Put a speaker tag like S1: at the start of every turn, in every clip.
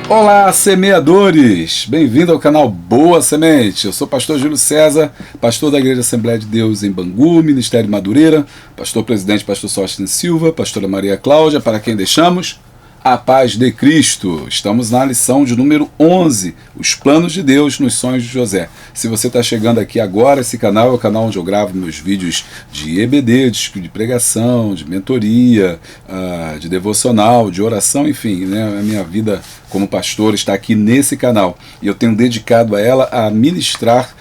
S1: Olá, semeadores! Bem-vindo ao canal Boa Semente. Eu sou o pastor Júlio César, pastor da Igreja Assembleia de Deus em Bangu, Ministério Madureira, pastor-presidente, pastor Sóstenes Silva, pastora Maria Cláudia, para quem deixamos a paz de Cristo. Estamos na lição de número 11, os planos de Deus nos sonhos de José. Se você está chegando aqui agora, esse canal é o canal onde eu gravo meus vídeos de EBD, de pregação, de mentoria, de devocional, de oração, enfim, né? A minha vida como pastor está aqui nesse canal e eu tenho dedicado a ela a ministrar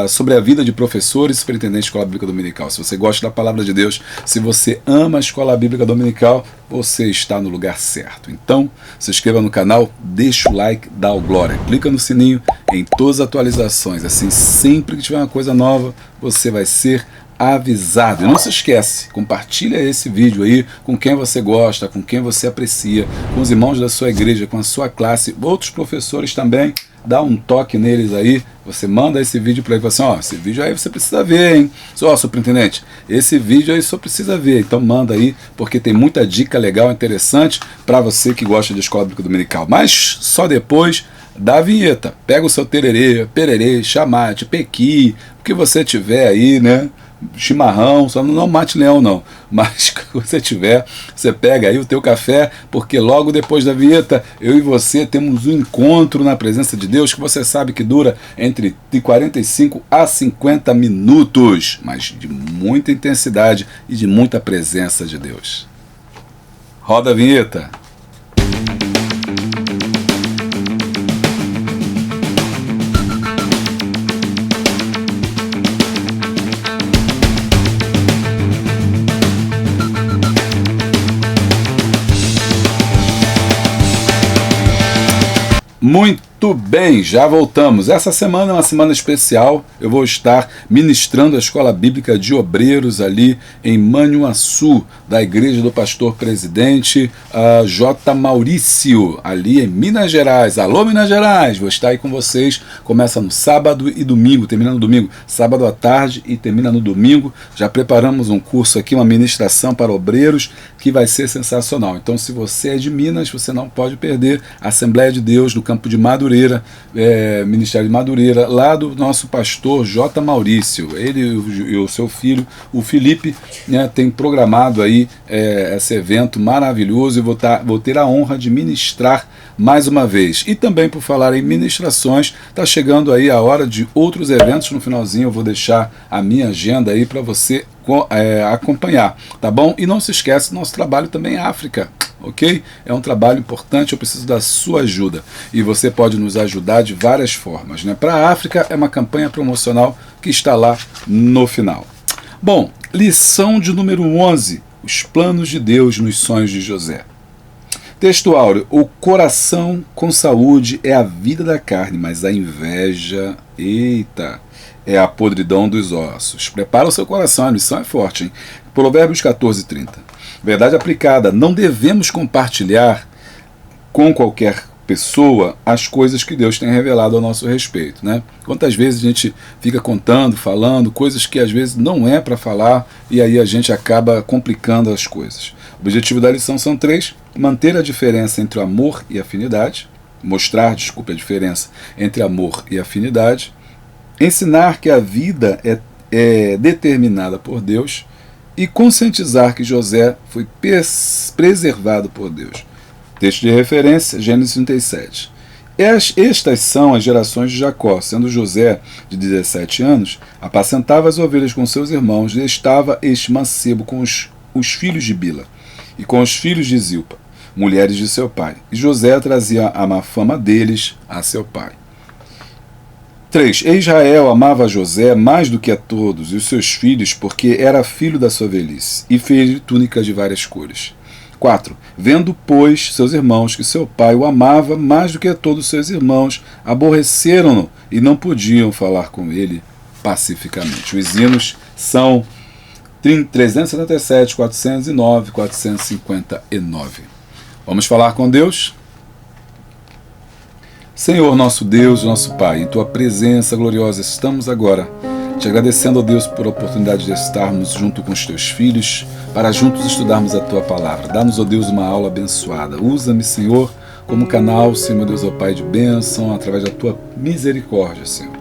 S1: sobre a vida de professores e superintendentes de escola bíblica dominical. Se você gosta da palavra de Deus, se você ama a escola bíblica dominical, você está no lugar certo. Então, se inscreva no canal, deixa o like, dá o glória, clica no sininho em todas as atualizações, assim sempre que tiver uma coisa nova, você vai ser avisado. E não se esquece, compartilha esse vídeo aí com quem você gosta, com quem você aprecia, com os irmãos da sua igreja, com a sua classe, outros professores também. Dá um toque neles aí, você manda esse vídeo para ele e fala assim, esse vídeo aí você precisa ver, hein? Superintendente, esse vídeo aí só precisa ver, então manda aí, porque tem muita dica legal, interessante para você que gosta de escola bíblica dominical. Mas só depois da vinheta. Pega o seu tererê, pererê, chamate, pequi, o que você tiver aí, né? Chimarrão, só não mate leão não, mas que você tiver, você pega aí o teu café, porque logo depois da vinheta, eu e você temos um encontro na presença de Deus, que você sabe que dura entre de 45 a 50 minutos, mas de muita intensidade e de muita presença de Deus. Roda a vinheta. Muito bem, já voltamos. Essa semana é uma semana especial. Eu vou estar ministrando a Escola Bíblica de Obreiros ali em Manhuaçu, da Igreja do Pastor Presidente J. Maurício, ali em Minas Gerais. Alô, Minas Gerais! Vou estar aí com vocês. Começa no sábado e domingo, termina no domingo. Sábado à tarde e termina no domingo. Já preparamos um curso aqui, uma ministração para obreiros, que vai ser sensacional. Então, se você é de Minas, você não pode perder a Assembleia de Deus no campo de Madureira, Ministério de Madureira, lá do nosso pastor J. Maurício. Ele e o seu filho, o Felipe, né, tem programado aí esse evento maravilhoso e vou ter a honra de ministrar mais uma vez. E também, por falar em ministrações, está chegando aí a hora de outros eventos. No finalzinho eu vou deixar a minha agenda aí para você acompanhar, tá bom? E não se esquece, nosso trabalho também é África, ok? É um trabalho importante, eu preciso da sua ajuda. E você pode nos ajudar de várias formas, né? Para a África é uma campanha promocional que está lá no final. Bom, lição de número 11, os planos de Deus nos sonhos de José. Texto áureo, o coração com saúde é a vida da carne, mas a inveja, é a podridão dos ossos. Prepara o seu coração, a missão é forte, hein? Provérbios 14:30. Verdade aplicada, não devemos compartilhar com qualquer pessoa as coisas que Deus tem revelado ao nosso respeito, né? Quantas vezes a gente fica contando, falando, coisas que às vezes não é para falar, e aí a gente acaba complicando as coisas. O objetivo da lição são 3, manter a diferença entre o amor e afinidade, mostrar, a diferença entre amor e afinidade, ensinar que a vida é determinada por Deus e conscientizar que José foi preservado por Deus. Texto de referência, Gênesis 37. Estas são as gerações de Jacó, sendo José de 17 anos, apacentava as ovelhas com seus irmãos e estava este mancebo com os filhos de Bila e com os filhos de Zilpa, mulheres de seu pai. E José trazia a má fama deles a seu pai. 3. Israel amava José mais do que a todos e os seus filhos, porque era filho da sua velhice, e fez túnicas de várias cores. 4. Vendo, pois, seus irmãos que seu pai o amava mais do que a todos os seus irmãos, aborreceram-no e não podiam falar com ele pacificamente. Os hinos são 377, 409, 459. Vamos falar com Deus? Senhor, nosso Deus, nosso Pai, em Tua presença gloriosa estamos agora, te agradecendo, ó Deus, por a oportunidade de estarmos junto com os Teus filhos, para juntos estudarmos a Tua palavra. Dá-nos, ó Deus, uma aula abençoada. Usa-me, Senhor, como canal, Senhor, meu Deus, ó Pai, de bênção, através da tua misericórdia, Senhor.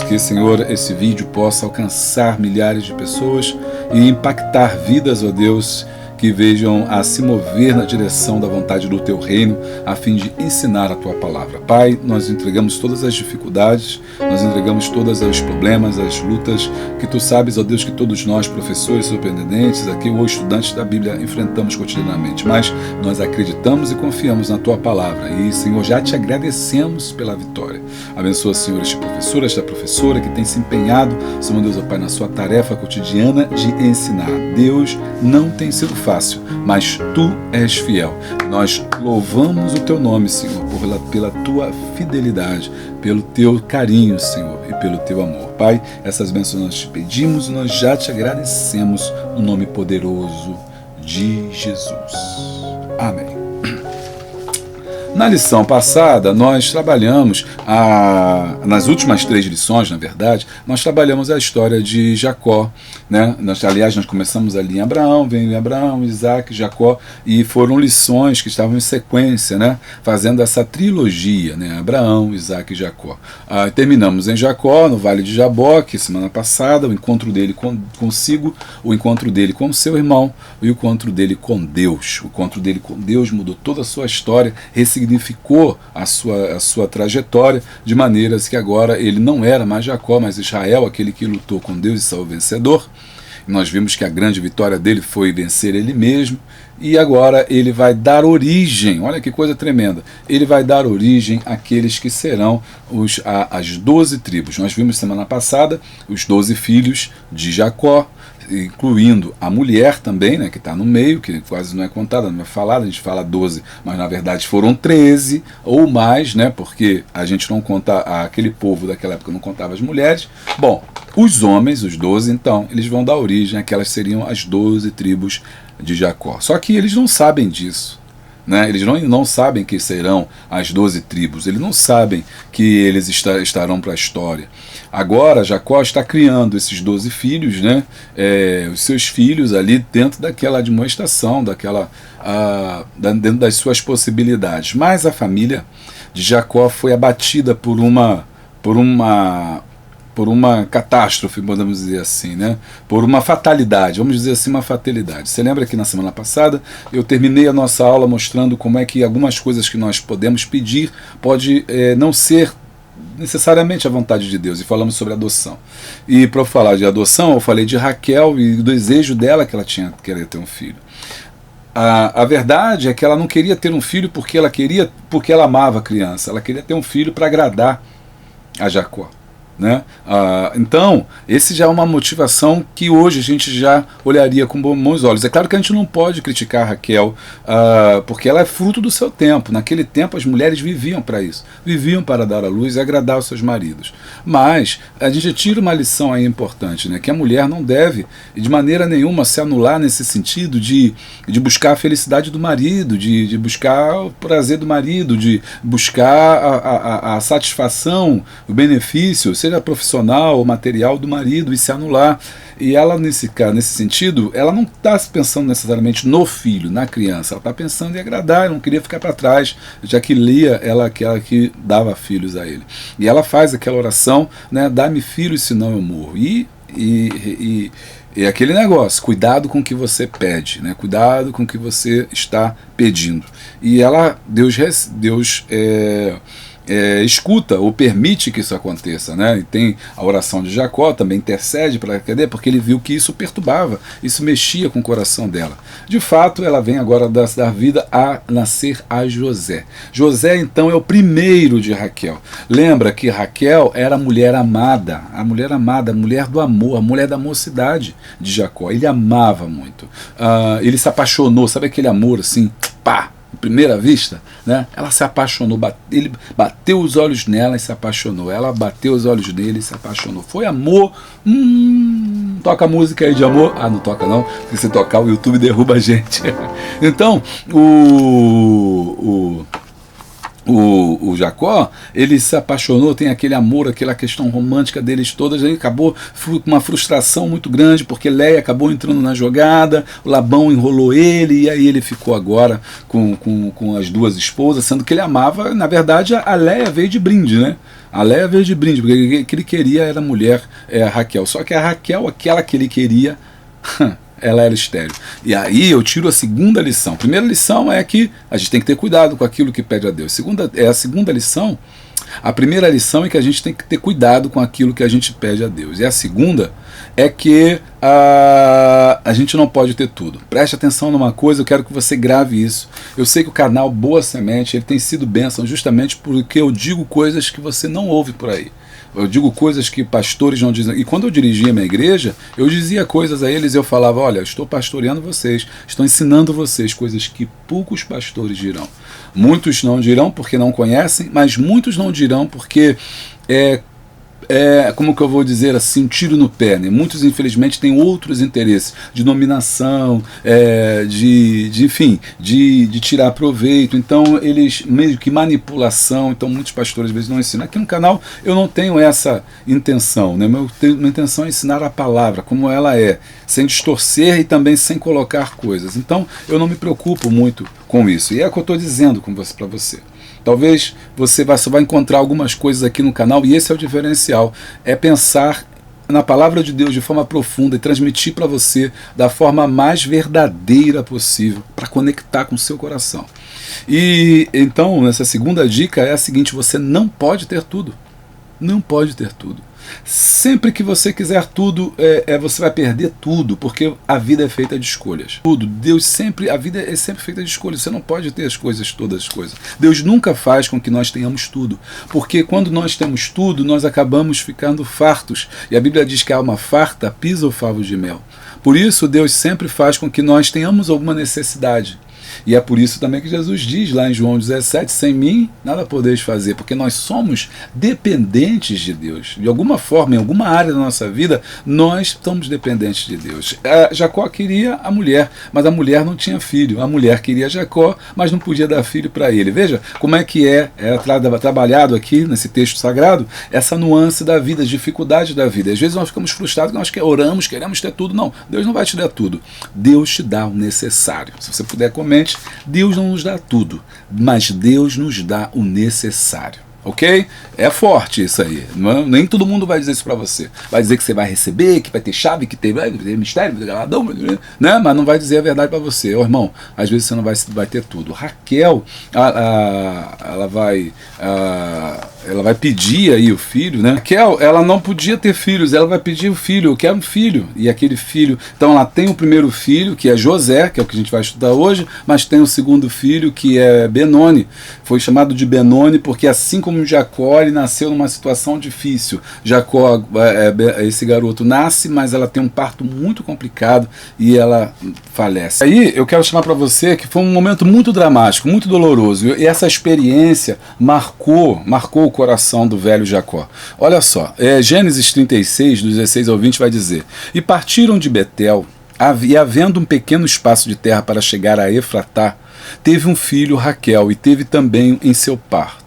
S1: Que, Senhor, esse vídeo possa alcançar milhares de pessoas e impactar vidas, ó Deus, que vejam a se mover na direção da vontade do Teu reino, a fim de ensinar a Tua palavra. Pai, nós entregamos todas as dificuldades, nós entregamos todos os problemas, as lutas, que Tu sabes, ó Deus, que todos nós, professores, superintendentes, aqui ou estudantes da Bíblia, enfrentamos cotidianamente. Mas nós acreditamos e confiamos na Tua palavra. E, Senhor, já Te agradecemos pela vitória. Abençoa, Senhor, este professor, esta professora que tem se empenhado, Senhor Deus, ó Pai, na sua tarefa cotidiana de ensinar. Deus, não tem sido fácil, mas Tu és fiel. Nós louvamos o Teu nome, Senhor, pela Tua fidelidade, pelo Teu carinho, Senhor, e pelo Teu amor. Pai, essas bênçãos nós Te pedimos e nós já Te agradecemos no nome poderoso de Jesus. Amém. Na lição passada, nós trabalhamos, nas últimas 3 lições, na verdade, nós trabalhamos a história de Jacó, né? Aliás, nós começamos ali em Abraão, vem Abraão, Isaac, Jacó, e foram lições que estavam em sequência, né? Fazendo essa trilogia, né? Abraão, Isaac e Jacó. Terminamos em Jacó, no Vale de Jaboque, semana passada, o encontro dele consigo, o encontro dele com seu irmão e o encontro dele com Deus. O encontro dele com Deus mudou toda a sua história, ressignificou a sua trajetória, de maneiras que agora ele não era mais Jacó, mas Israel, aquele que lutou com Deus e saiu vencedor. Nós vimos que a grande vitória dele foi vencer ele mesmo, e agora ele vai dar origem, olha que coisa tremenda, ele vai dar origem àqueles que serão as 12 tribos. Nós vimos semana passada os 12 filhos de Jacó, incluindo a mulher também, né, que está no meio, que quase não é contada, não é falada, a gente fala 12, mas na verdade foram 13 ou mais, né, porque a gente não conta, aquele povo daquela época não contava as mulheres. Bom, os homens, os 12, então, eles vão dar origem àquelas seriam as 12 tribos de Jacó. Só que eles não sabem disso. Né? Eles não sabem que serão as 12 tribos, eles não sabem que eles estarão para a história. Agora Jacó está criando esses 12 filhos, né? Os seus filhos ali dentro daquela admoestação, dentro das suas possibilidades. Mas a família de Jacó foi abatida por uma catástrofe, podemos dizer assim, né? Por uma fatalidade, vamos dizer assim, uma fatalidade. Você lembra que na semana passada eu terminei a nossa aula mostrando como é que algumas coisas que nós podemos pedir pode não ser necessariamente a vontade de Deus, e falamos sobre adoção. E para falar de adoção, eu falei de Raquel e do desejo dela que ela queria ter um filho. A verdade é que ela não queria ter um filho porque ela amava a criança, ela queria ter um filho para agradar a Jacó. Né? Então, esse já é uma motivação que hoje a gente já olharia com bons olhos. É claro que a gente não pode criticar a Raquel, porque ela é fruto do seu tempo. Naquele tempo as mulheres viviam para isso, viviam para dar à luz e agradar os seus maridos. Mas a gente tira uma lição aí importante, né? Que a mulher não deve de maneira nenhuma se anular nesse sentido de buscar a felicidade do marido, de buscar o prazer do marido, de buscar a satisfação, o benefício, seja profissional ou material do marido, e se anular. E ela, nesse sentido, ela não está pensando necessariamente no filho, na criança, ela está pensando em agradar, ela não queria ficar para trás, já que Lia, ela aquela que dava filhos a ele. E ela faz aquela oração, né, dá-me filhos, senão eu morro. E aquele negócio, cuidado com o que você pede, né? Cuidado com o que você está pedindo. E Deus escuta ou permite que isso aconteça, né? E tem a oração de Jacó, também intercede para ela, porque ele viu que isso perturbava, isso mexia com o coração dela. De fato, ela vem agora dar vida a nascer a José. José, então, é o primeiro de Raquel. Lembra que Raquel era a mulher amada, a mulher do amor, a mulher da mocidade de Jacó. Ele amava muito. Ele se apaixonou, sabe aquele amor assim, pá, primeira vista, né? Ela se apaixonou, ele bateu os olhos nela e se apaixonou, ela bateu os olhos nele e se apaixonou, foi amor. Toca música aí de amor. Não toca não, porque se tocar o YouTube derruba a gente. Então o Jacó, ele se apaixonou, tem aquele amor, aquela questão romântica deles todas, aí acabou com uma frustração muito grande, porque Léia acabou entrando na jogada, o Labão enrolou ele, e aí ele ficou agora com as duas esposas, sendo que ele amava, na verdade, a Léia veio de brinde, né? A Léia veio de brinde, porque o que ele queria era a mulher, a Raquel. Só que a Raquel, aquela que ele queria, ela era estéril. E aí eu tiro a segunda lição. A primeira lição é que a gente tem que ter cuidado com aquilo que pede a Deus. A segunda lição, a primeira lição é que a gente tem que ter cuidado com aquilo que a gente pede a Deus. E a segunda é que a gente não pode ter tudo. Preste atenção numa coisa, eu quero que você grave isso. Eu sei que o canal Boa Semente, ele tem sido bênção justamente porque eu digo coisas que você não ouve por aí. Eu digo coisas que pastores não dizem. E quando eu dirigia minha igreja, eu dizia coisas a eles e eu falava, olha, estou pastoreando vocês, estou ensinando vocês coisas que poucos pastores dirão. Muitos não dirão porque não conhecem, mas muitos não dirão porque como que eu vou dizer assim, um tiro no pé, né? Muitos infelizmente têm outros interesses de dominação, enfim, de tirar proveito, então eles meio que manipulação, então muitos pastores às vezes não ensinam. Aqui no canal eu não tenho essa intenção, né? Minha intenção é ensinar a palavra como ela é, sem distorcer e também sem colocar coisas, então eu não me preocupo muito com isso, e é o que eu estou dizendo para você. Talvez você só vai encontrar algumas coisas aqui no canal, e esse é o diferencial, é pensar na palavra de Deus de forma profunda e transmitir para você da forma mais verdadeira possível, para conectar com o seu coração. E então, essa segunda dica é a seguinte, você não pode ter tudo. Não pode ter tudo. Sempre que você quiser tudo, você vai perder tudo, porque a vida é feita de escolhas. Tudo, a vida é sempre feita de escolhas. Você não pode ter as coisas, todas as coisas. Deus nunca faz com que nós tenhamos tudo, porque quando nós temos tudo, nós acabamos ficando fartos. E a Bíblia diz que a alma farta pisa o favo de mel. Por isso, Deus sempre faz com que nós tenhamos alguma necessidade. E é por isso também que Jesus diz lá em João 17, sem mim nada podeis fazer, porque nós somos dependentes de Deus. De alguma forma, em alguma área da nossa vida, nós estamos dependentes de Deus. Jacó queria a mulher, mas a mulher não tinha filho. A mulher queria Jacó, mas não podia dar filho para ele. Veja como é que é trabalhado aqui nesse texto sagrado, essa nuance da vida, as dificuldades da vida. Às vezes nós ficamos frustrados, nós oramos, queremos ter tudo. Não, Deus não vai te dar tudo. Deus te dá o necessário. Se você puder, comente. Deus não nos dá tudo, mas Deus nos dá o necessário. Ok? É forte isso aí. Nem todo mundo vai dizer isso para você. Vai dizer que você vai receber, que vai ter chave, que vai ter mistério, né? Mas não vai dizer a verdade para você. Ô, irmão, às vezes você não vai ter tudo. Raquel, ela vai pedir aí o filho, né? Raquel, ela não podia ter filhos, ela vai pedir o filho, eu quero um filho. E aquele filho, então ela tem o primeiro filho, que é José, que é o que a gente vai estudar hoje, mas tem o segundo filho, que é Benoni. Foi chamado de Benoni porque assim como Jacó, ele nasceu numa situação difícil. Jacó, esse garoto nasce, mas ela tem um parto muito complicado e ela falece. Aí eu quero chamar para você que foi um momento muito dramático, muito doloroso, e essa experiência marcou o coração do velho Jacó. Olha só, Gênesis 36, do 16 ao 20 vai dizer: e partiram de Betel, e havendo um pequeno espaço de terra para chegar a Efratá, teve um filho, Raquel, e teve também em seu parto.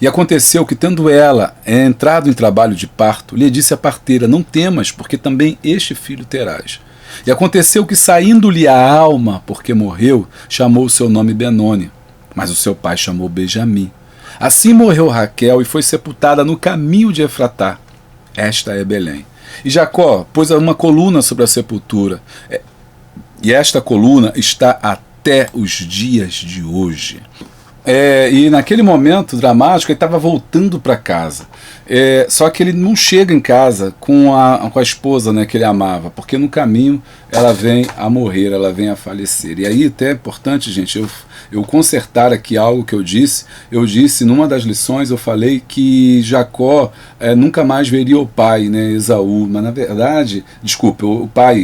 S1: E aconteceu que, tendo ela entrado em trabalho de parto, lhe disse a parteira: não temas, porque também este filho terás. E aconteceu que, saindo-lhe a alma, porque morreu, chamou o seu nome Benoni, mas o seu pai chamou Benjamim. Assim morreu Raquel e foi sepultada no caminho de Efratá. Esta é Belém. E Jacó pôs uma coluna sobre a sepultura, e esta coluna está até os dias de hoje. E naquele momento dramático ele estava voltando para casa, só que ele não chega em casa com a esposa, né, que ele amava, porque no caminho ela vem a morrer, ela vem a falecer. E aí até é importante, gente, eu consertar aqui algo que eu disse numa das lições, eu falei que Jacó nunca mais veria o pai, né, Esaú, mas na verdade, desculpa, o pai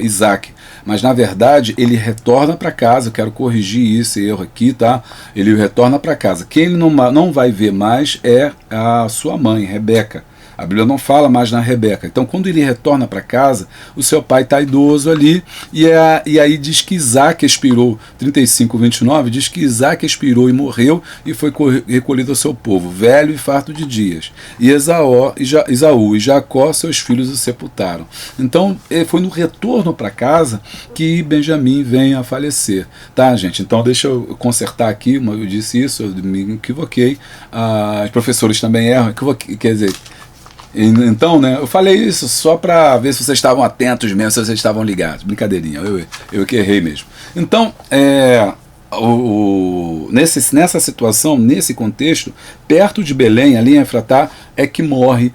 S1: Isaac, mas na verdade ele retorna para casa. Eu quero corrigir esse erro aqui, tá? Ele retorna para casa. Quem ele não vai ver mais é a sua mãe, Rebeca. A Bíblia não fala mais na Rebeca. Então, quando ele retorna para casa, o seu pai está idoso ali, e aí diz que Isaac expirou, 35:29, diz que Isaac expirou e morreu, e foi recolhido ao seu povo, velho e farto de dias. E Esaú e Jacó, seus filhos, o sepultaram. Então, foi no retorno para casa que Benjamim vem a falecer. Tá, gente? Então, deixa eu consertar aqui, eu disse isso, eu me equivoquei. Os professores também erram, quer dizer... Então, né, eu falei isso só para ver se vocês estavam atentos mesmo, se vocês estavam ligados. Brincadeirinha, eu que errei mesmo. Então, nessa situação, nesse contexto, perto de Belém, ali em Efratá, é que morre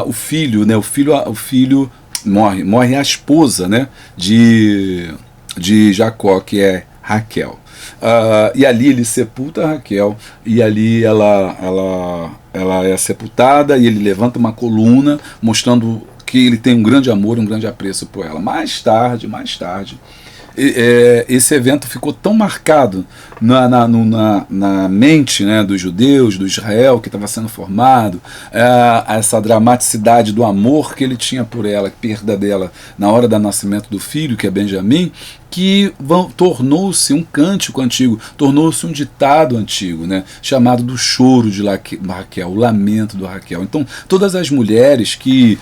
S1: o filho, né, o filho morre a esposa, né, de Jacó, que é Raquel. E ali ele sepulta Raquel, e ali ela é sepultada, e ele levanta uma coluna mostrando que ele tem um grande amor, um grande apreço por ela. Mais tarde, esse evento ficou tão marcado na mente, né, dos judeus, do Israel que estava sendo formado, essa dramaticidade do amor que ele tinha por ela, perda dela na hora do nascimento do filho, que é Benjamim, que tornou-se um cântico antigo, tornou-se um ditado antigo, né, chamado do choro de Raquel, o lamento do Raquel. Então, todas as mulheres que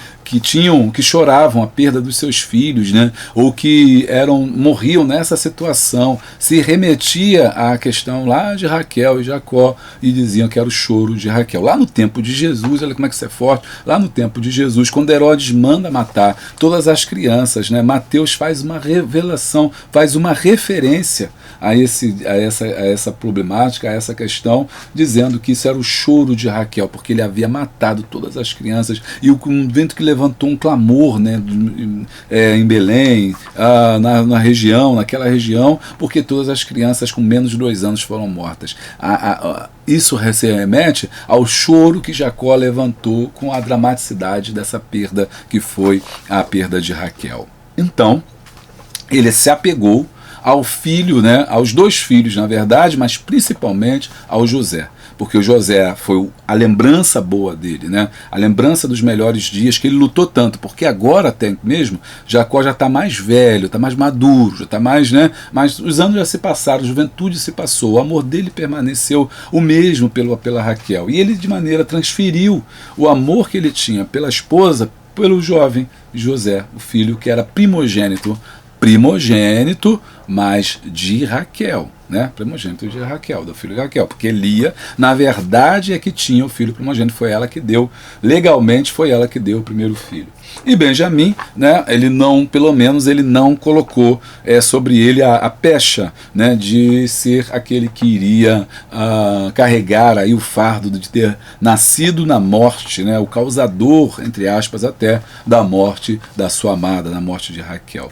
S1: choravam a perda dos seus filhos, né, ou que morriam nessa situação, se remetia à questão lá de Raquel e Jacó, e diziam que era o choro de Raquel. Lá no tempo de Jesus, olha como é que isso é forte, lá no tempo de Jesus, quando Herodes manda matar todas as crianças, né, Mateus faz uma revelação, faz uma referência a essa problemática, a essa questão, dizendo que isso era o choro de Raquel, porque ele havia matado todas as crianças, e um vento que levantou um clamor, né, em Belém, naquela região, porque todas as crianças com menos de 2 anos foram mortas. Isso se remete ao choro que Jacó levantou com a dramaticidade dessa perda, que foi a perda de Raquel. Então, ele se apegou ao filho, né, aos 2 filhos, na verdade, mas principalmente ao José, porque o José foi a lembrança boa dele, né, a lembrança dos melhores dias que ele lutou tanto, porque agora até mesmo Jacó já está mais velho, está mais maduro, já está mais, né, mas os anos já se passaram, a juventude se passou, o amor dele permaneceu o mesmo pela Raquel, e ele de maneira transferiu o amor que ele tinha pela esposa pelo jovem José, o filho que era primogênito, mas de Raquel, né? Primogênito de Raquel, do filho de Raquel, porque Lia, na verdade, é que tinha o filho primogênito, foi ela que deu, legalmente foi ela que deu o primeiro filho. E Benjamim, né, pelo menos ele não colocou sobre ele a pecha, né, de ser aquele que iria carregar aí o fardo de ter nascido na morte, né, o causador, entre aspas, até da morte da sua amada, da morte de Raquel.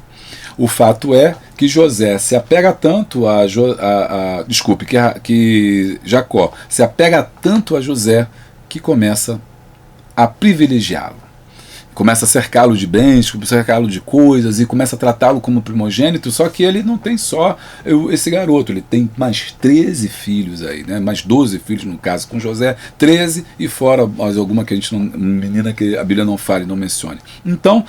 S1: O fato é que José se apega tanto que Jacó se apega tanto a José que começa a privilegiá-lo. Começa a cercá-lo de bens, começa a cercá-lo de coisas e começa a tratá-lo como primogênito, só que ele não tem só esse garoto, ele tem mais 13 filhos aí, né? Mais 12 filhos no caso, com José, 13 e fora mais alguma que a gente não, menina que a Bíblia não fale, não mencione. Então,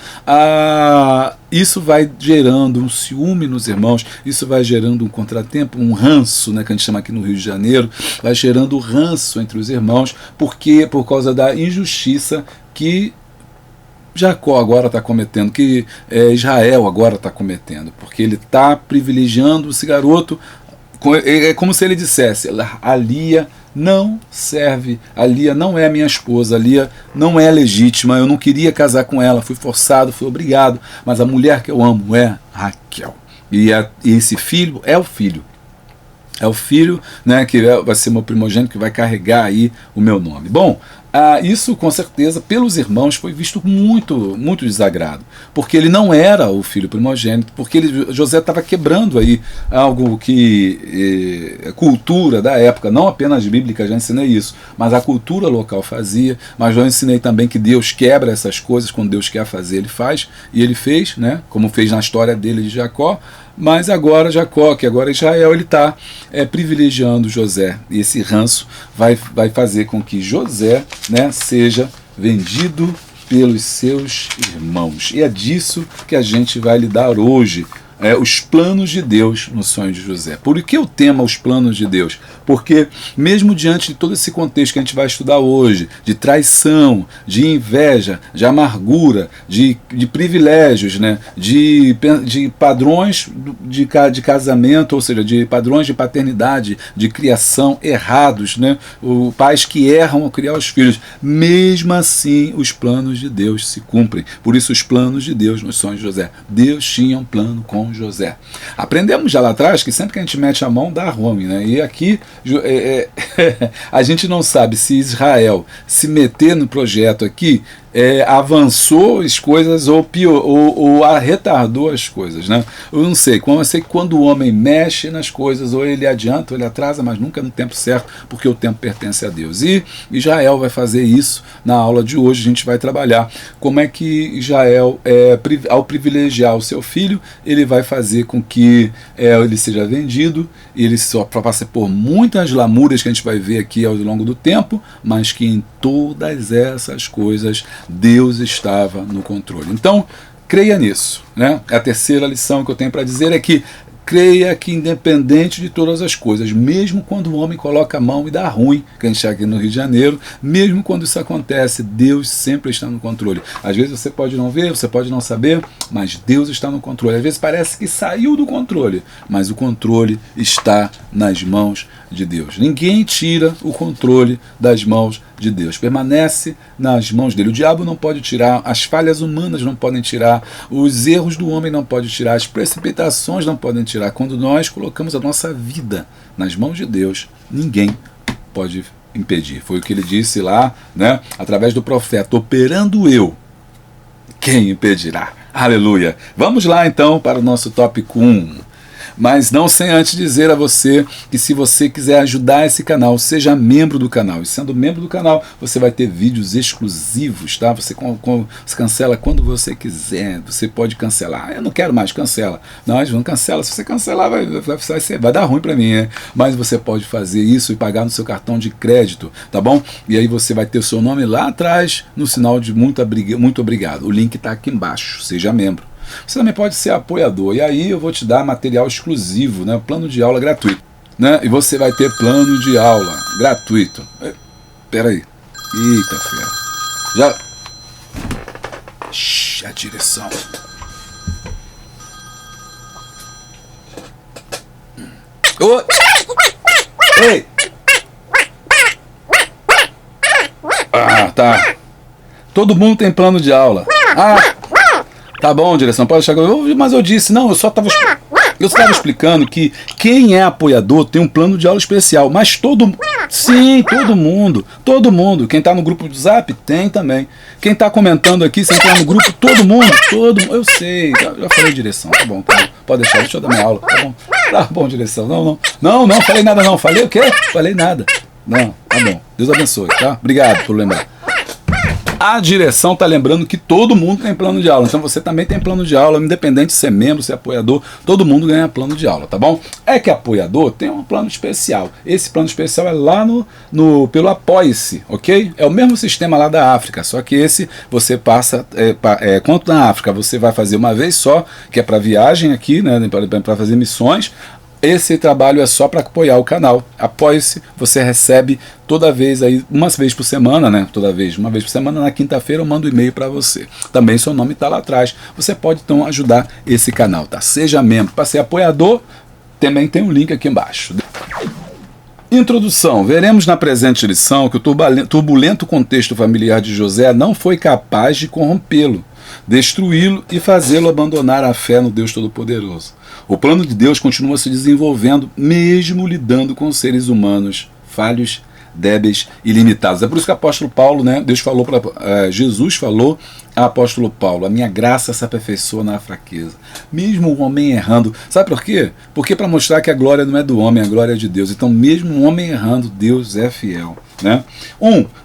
S1: isso vai gerando um ciúme nos irmãos, isso vai gerando um contratempo, um ranço, né, que a gente chama aqui no Rio de Janeiro, vai gerando ranço entre os irmãos, porque por causa da injustiça que Jacó agora está cometendo, que Israel agora está cometendo, porque ele está privilegiando esse garoto, é como se ele dissesse, a Lia não serve, a Lia não é minha esposa, a Lia não é legítima, eu não queria casar com ela, fui forçado, fui obrigado, mas a mulher que eu amo é Raquel, e esse filho é o filho. É o filho, né, que vai ser meu primogênito, que vai carregar aí o meu nome. Bom, isso com certeza pelos irmãos foi visto com muito desagrado, porque ele não era o filho primogênito, porque José estava quebrando aí algo que a cultura da época, não apenas bíblica, já ensinei isso, mas a cultura local fazia, mas já ensinei também que Deus quebra essas coisas, quando Deus quer fazer ele faz, e ele fez, né, como fez na história dele de Jacó. Mas agora Jacó, que agora é Israel, ele está privilegiando José. E esse ranço vai fazer com que José, né, seja vendido pelos seus irmãos. E é disso que a gente vai lidar hoje. Os planos de Deus no sonho de José. Por que o tema os planos de Deus? Porque mesmo diante de todo esse contexto que a gente vai estudar hoje, de traição, de inveja, de amargura, de privilégios, né? de padrões de casamento, ou seja, de padrões de paternidade, de criação errados, né? Pais que erram ao criar os filhos, mesmo assim os planos de Deus se cumprem. Por isso os planos de Deus nos sonhos de José. Deus tinha um plano com José. Aprendemos já lá atrás que sempre que a gente mete a mão dá ruim, né? E aqui a gente não sabe se Israel se meter no projeto aqui avançou as coisas ou retardou as coisas, né? Eu não sei, eu sei que quando o homem mexe nas coisas, ou ele adianta ou ele atrasa, mas nunca no tempo certo, porque o tempo pertence a Deus. E Israel vai fazer isso na aula de hoje. A gente vai trabalhar como é que Israel, ao privilegiar o seu filho, ele vai fazer com que ele seja vendido, ele só passa por muitas lamúrias que a gente vai ver aqui ao longo do tempo, mas que em todas essas coisas Deus estava no controle. Então, creia nisso, né? A terceira lição que eu tenho para dizer é que creia que independente de todas as coisas, mesmo quando o homem coloca a mão e dá ruim, que a gente está aqui no Rio de Janeiro, mesmo quando isso acontece, Deus sempre está no controle. Às vezes você pode não ver, você pode não saber, mas Deus está no controle. Às vezes parece que saiu do controle, mas o controle está nas mãos de Deus. Ninguém tira o controle das mãos de Deus, permanece nas mãos dele. O diabo não pode tirar, as falhas humanas não podem tirar, os erros do homem não podem tirar, as precipitações não podem tirar. Quando nós colocamos a nossa vida nas mãos de Deus, ninguém pode impedir. Foi o que ele disse lá, né, através do profeta: operando eu, quem impedirá? Aleluia! Vamos lá então para o nosso tópico 1. Mas não sem antes dizer a você que se você quiser ajudar esse canal, seja membro do canal. E sendo membro do canal, você vai ter vídeos exclusivos, tá? Você cancela quando você quiser. Você pode cancelar. Eu não quero mais, cancela. Não cancela. Se você cancelar, vai dar ruim para mim, né? Mas você pode fazer isso e pagar no seu cartão de crédito, tá bom? E aí você vai ter o seu nome lá atrás no sinal de muito obrigado. O link está aqui embaixo. Seja membro. Você também pode ser apoiador, e aí eu vou te dar material exclusivo, né? Plano de aula gratuito, né? E você vai ter plano de aula gratuito. Pera aí. Eita, fera. Já. A direção. Ô! Ei! Ah, tá. Todo mundo tem plano de aula. Ah! Tá bom, direção, pode chegar. Mas eu disse, não, eu só estava explicando que quem é apoiador tem um plano de aula especial, mas sim, todo mundo, quem está no grupo do Zap tem também, quem está comentando aqui, se entrar no grupo, todo mundo, eu sei, já falei direção, tá bom, pode deixa eu dar minha aula, tá bom, direção, não, falei nada não, falei o quê? Falei nada, não, tá bom, Deus abençoe, tá? Obrigado por lembrar. A direção está lembrando que todo mundo tem plano de aula, então você também tem plano de aula, independente de ser membro, ser apoiador, todo mundo ganha plano de aula, tá bom? É que apoiador tem um plano especial, esse plano especial é lá pelo Apoie-se, ok? É o mesmo sistema lá da África, só que esse você passa, quanto na África você vai fazer uma vez só, que é para viagem aqui, né, para fazer missões. Esse trabalho é só para apoiar o canal. Apoie-se, você recebe toda vez aí, uma vez por semana, né? Uma vez por semana, na quinta-feira eu mando um e-mail para você. Também seu nome está lá atrás. Você pode então ajudar esse canal, tá? Seja membro. Para ser apoiador, também tem um link aqui embaixo. Introdução. Veremos na presente lição que o turbulento contexto familiar de José não foi capaz de corrompê-lo, destruí-lo e fazê-lo abandonar a fé no Deus Todo-Poderoso. O plano de Deus continua se desenvolvendo, mesmo lidando com seres humanos falhos, débeis e limitados. É por isso que o apóstolo Paulo, né, Jesus falou ao apóstolo Paulo: a minha graça se aperfeiçoa na fraqueza. Mesmo o homem errando. Sabe por quê? Porque para mostrar que a glória não é do homem, a glória é de Deus. Então, mesmo o homem errando, Deus é fiel, né?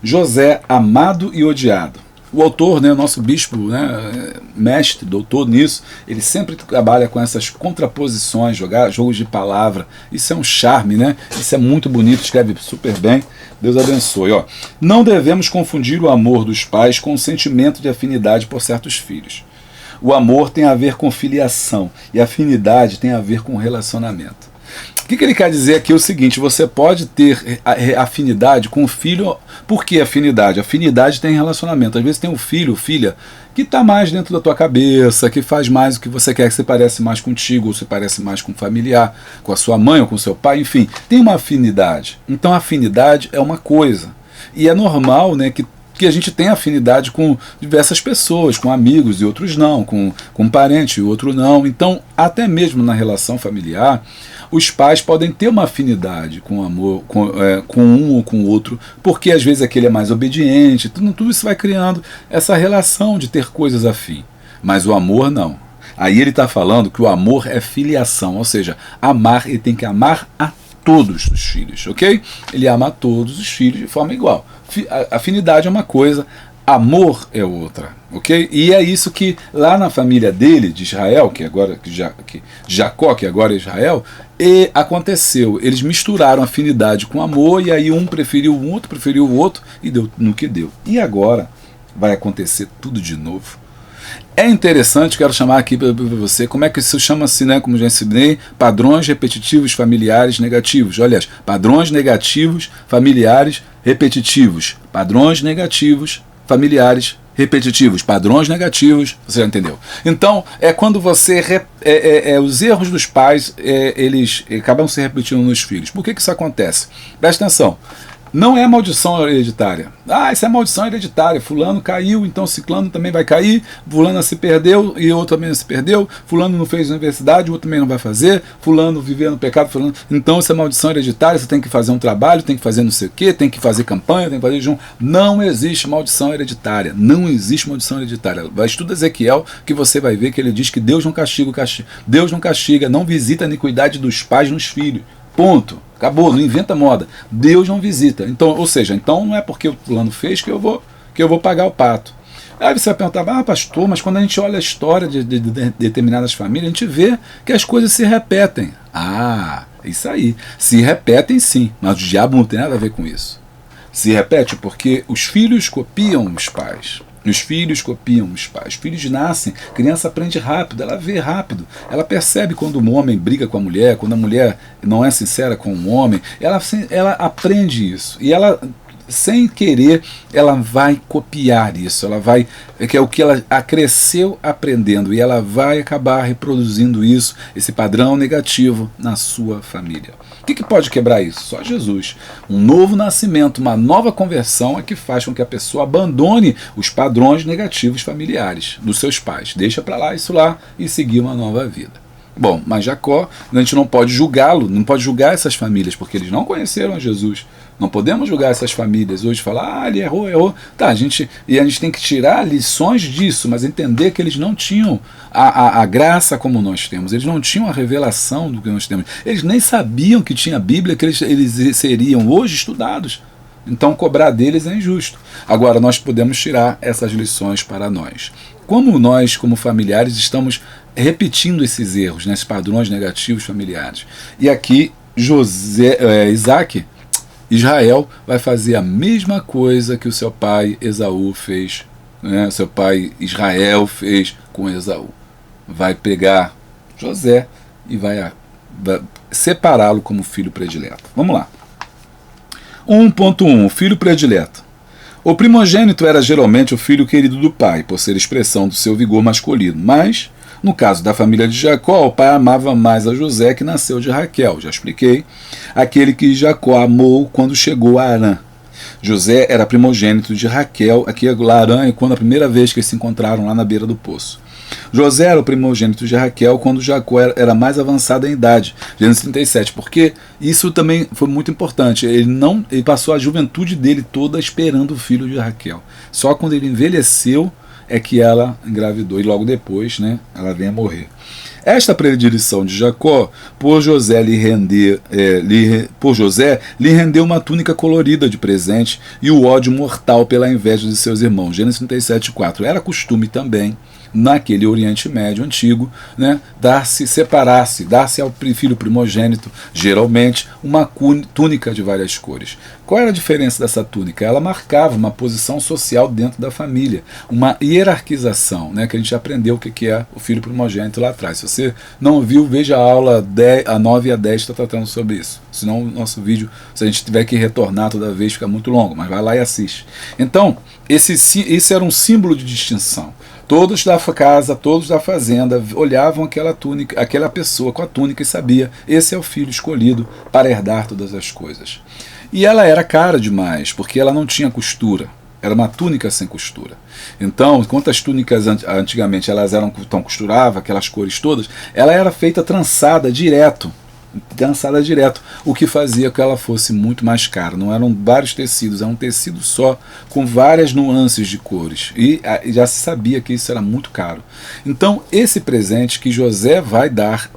S1: José amado e odiado. O autor, né, o nosso bispo, né, mestre, doutor nisso, ele sempre trabalha com essas contraposições, jogar jogos de palavra. Isso é um charme, né? Isso é muito bonito, escreve super bem. Deus abençoe. Ó. Não devemos confundir o amor dos pais com o sentimento de afinidade por certos filhos. O amor tem a ver com filiação e a afinidade tem a ver com relacionamento. O que ele quer dizer aqui é o seguinte: você pode ter afinidade com o filho. Por que afinidade? Afinidade tem relacionamento. Às vezes tem um filho, filha, que está mais dentro da tua cabeça, que faz mais o que você quer, que se parece mais contigo, ou se parece mais com um familiar, com a sua mãe ou com o seu pai, enfim, tem uma afinidade. Então a afinidade é uma coisa. E é normal, né, que a gente tem afinidade com diversas pessoas, com amigos e outros não, com um parente e outro não. Então, até mesmo na relação familiar, os pais podem ter uma afinidade com amor, com um ou com o outro, porque às vezes aquele é mais obediente, tudo isso vai criando essa relação de ter coisas afim. Mas o amor não. Aí ele está falando que o amor é filiação, ou seja, amar, ele tem que amar a todos os filhos, ok? Ele ama a todos os filhos de forma igual. Afinidade é uma coisa, amor é outra, ok? E é isso que lá na família dele, de Israel, Jacó, que agora é Israel, aconteceu. Eles misturaram afinidade com amor, e aí um preferiu um, outro preferiu o outro, e deu no que deu. E agora vai acontecer tudo de novo. É interessante, quero chamar aqui para você, como é que isso chama-se, né, como já ensinei, padrões repetitivos familiares negativos. Olha, padrões negativos familiares repetitivos. Padrões negativos familiares repetitivos. Padrões negativos, você já entendeu. Então, é quando você... os erros dos pais, eles acabam se repetindo nos filhos. Por que isso acontece? Presta atenção. Não é maldição hereditária. Isso é maldição hereditária. Fulano caiu, então ciclano também vai cair. Fulano se perdeu e outro também se perdeu. Fulano não fez universidade, o outro também não vai fazer. Fulano viveu no pecado. Fulano... Então isso é maldição hereditária. Você tem que fazer um trabalho, tem que fazer não sei o quê, tem que fazer campanha, tem que fazer jejum. Não existe maldição hereditária. Não existe maldição hereditária. Vai estudar Ezequiel que você vai ver que ele diz que Deus não castiga, Deus não castiga, não visita a iniquidade dos pais nos filhos. Ponto. Acabou, não inventa moda. Deus não visita. Então, ou seja, então não é porque o fulano fez que eu vou pagar o pato. Aí você vai perguntar, pastor, mas quando a gente olha a história de determinadas famílias, a gente vê que as coisas se repetem. Isso aí. Se repetem sim, mas o diabo não tem nada a ver com isso. Se repete porque os filhos copiam os pais. Os filhos copiam os pais. Os filhos nascem, a criança aprende rápido, ela vê rápido, ela percebe quando um homem briga com a mulher, quando a mulher não é sincera com um homem, ela aprende isso. E ela, sem querer, ela vai copiar isso, que é o que ela cresceu aprendendo, e ela vai acabar reproduzindo isso, esse padrão negativo na sua família. O que pode quebrar isso? Só Jesus. Um novo nascimento, uma nova conversão é que faz com que a pessoa abandone os padrões negativos familiares dos seus pais. Deixa para lá isso lá e seguir uma nova vida. Bom, mas Jacó, a gente não pode julgá-lo, não pode julgar essas famílias, porque eles não conheceram a Jesus. Não podemos julgar essas famílias hoje e falar, ele errou. Tá, a gente tem que tirar lições disso, mas entender que eles não tinham a graça como nós temos, eles não tinham a revelação do que nós temos. Eles nem sabiam que tinha Bíblia, que eles seriam hoje estudados. Então cobrar deles é injusto. Agora nós podemos tirar essas lições para nós. Como nós, como familiares, estamos repetindo esses erros, né, esses padrões negativos familiares. E aqui Israel vai fazer a mesma coisa que o seu pai Esaú fez, né, seu pai Israel fez com Esaú. Vai pegar José e vai separá-lo como filho predileto. Vamos lá. 1.1. Filho predileto. O primogênito era geralmente o filho querido do pai, por ser expressão do seu vigor masculino, mas, no caso da família de Jacó, o pai amava mais a José, que nasceu de Raquel, já expliquei, aquele que Jacó amou quando chegou a Harã. José era primogênito de Raquel, aqui é Harã, e quando a primeira vez que eles se encontraram lá na beira do poço. José era o primogênito de Raquel quando Jacó era mais avançado em idade, Gênesis 37, porque isso também foi muito importante. Ele passou a juventude dele toda esperando o filho de Raquel. Só quando ele envelheceu é que ela engravidou, e logo depois, né, ela vem a morrer. Esta predileção de Jacó por José lhe rendeu uma túnica colorida de presente e o ódio mortal pela inveja de seus irmãos. Gênesis 37:4. Era costume também, naquele Oriente Médio antigo, né, dar-se ao filho primogênito, geralmente, uma túnica de várias cores. Qual era a diferença dessa túnica? Ela marcava uma posição social dentro da família, uma hierarquização, né, que a gente aprendeu o que é o filho primogênito lá atrás. Se você não viu, veja a aula 9 e a 10, está tratando sobre isso. Senão o nosso vídeo, se a gente tiver que retornar toda vez, fica muito longo, mas vai lá e assiste. Então, esse era um símbolo de distinção. Todos da casa, todos da fazenda olhavam aquela túnica, aquela pessoa com a túnica e sabia, esse é o filho escolhido para herdar todas as coisas. E ela era cara demais, porque ela não tinha costura. Era uma túnica sem costura. Então, enquanto as túnicas antigamente elas eram tão costuravam, aquelas cores todas, ela era feita trançada direto, o que fazia que ela fosse muito mais cara. Não eram vários tecidos, era um tecido só, com várias nuances de cores. E já se sabia que isso era muito caro. Então, esse presente que José vai dar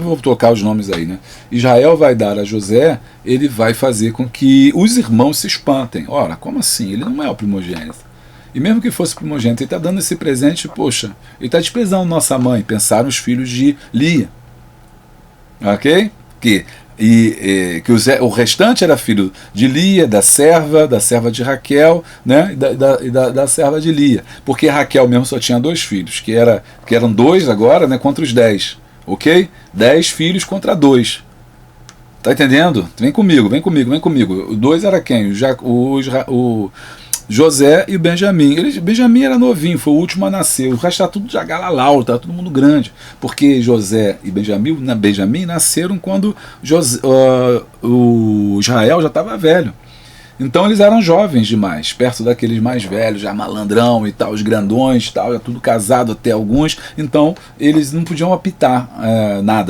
S1: vou tocar os nomes aí, né? Israel vai dar a José, ele vai fazer com que os irmãos se espantem. Ora, como assim? Ele não é o primogênito. E mesmo que fosse primogênito, ele está dando esse presente, poxa, ele está desprezando nossa mãe. Pensaram os filhos de Lia. Ok? Que o restante era filho de Lia, da serva de Raquel, né, e da serva de Lia. Porque Raquel mesmo só tinha 2 filhos, que eram 2 agora, né, contra os 10. Ok? 10 filhos contra 2. Tá entendendo? Vem comigo. O 2 era quem? O José e o Benjamim. Benjamim era novinho, foi o último a nascer. O resto está tudo já galalau, está todo mundo grande. Porque José e Benjamim nasceram quando o Israel já estava velho. Então eles eram jovens demais, perto daqueles mais velhos, já malandrão e tal, os grandões e tal, já tudo casado até alguns. Então eles não podiam apitar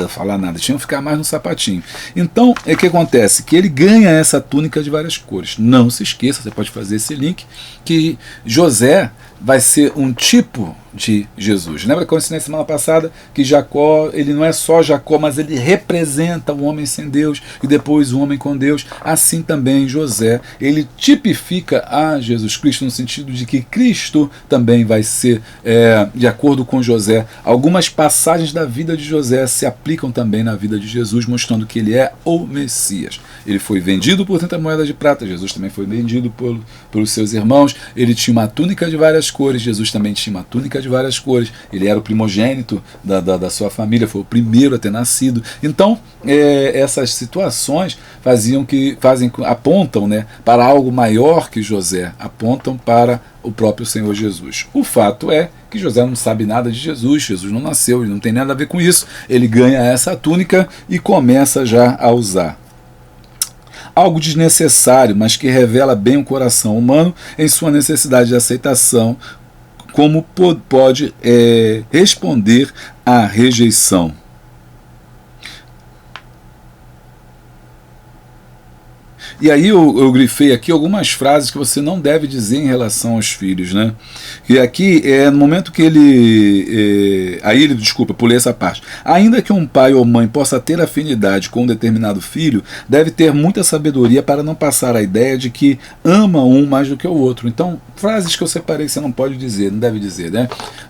S1: falar nada, tinham que ficar mais no sapatinho. Então o que acontece? Que ele ganha essa túnica de várias cores. Não se esqueça, você pode fazer esse link, que José vai ser um tipo de Jesus. Lembra que eu ensinei semana passada que Jacó, ele não é só Jacó, mas ele representa o homem sem Deus e depois o homem com Deus. Assim também José, ele tipifica a Jesus Cristo no sentido de que Cristo também vai ser, de acordo com José, algumas passagens da vida de José se aplicam também na vida de Jesus, mostrando que ele é o Messias. Ele foi vendido por 30 moedas de prata, Jesus também foi vendido pelos seus irmãos, ele tinha uma túnica de várias cores, Jesus também tinha uma túnica de várias cores, ele era o primogênito da sua família, foi o primeiro a ter nascido. Então, essas situações apontam, né, para algo maior que José, apontam para o próprio Senhor Jesus. O fato é que José não sabe nada de Jesus, Jesus não nasceu, ele não tem nada a ver com isso, ele ganha essa túnica e começa já a usar. Algo desnecessário, mas que revela bem o coração humano em sua necessidade de aceitação, como pode responder à rejeição. E aí eu grifei aqui algumas frases que você não deve dizer em relação aos filhos, né? E aqui no momento que pulei essa parte. Ainda que um pai ou mãe possa ter afinidade com um determinado filho, deve ter muita sabedoria para não passar a ideia de que ama um mais do que o outro. Então, frases que eu separei que você não pode dizer, não deve dizer, né?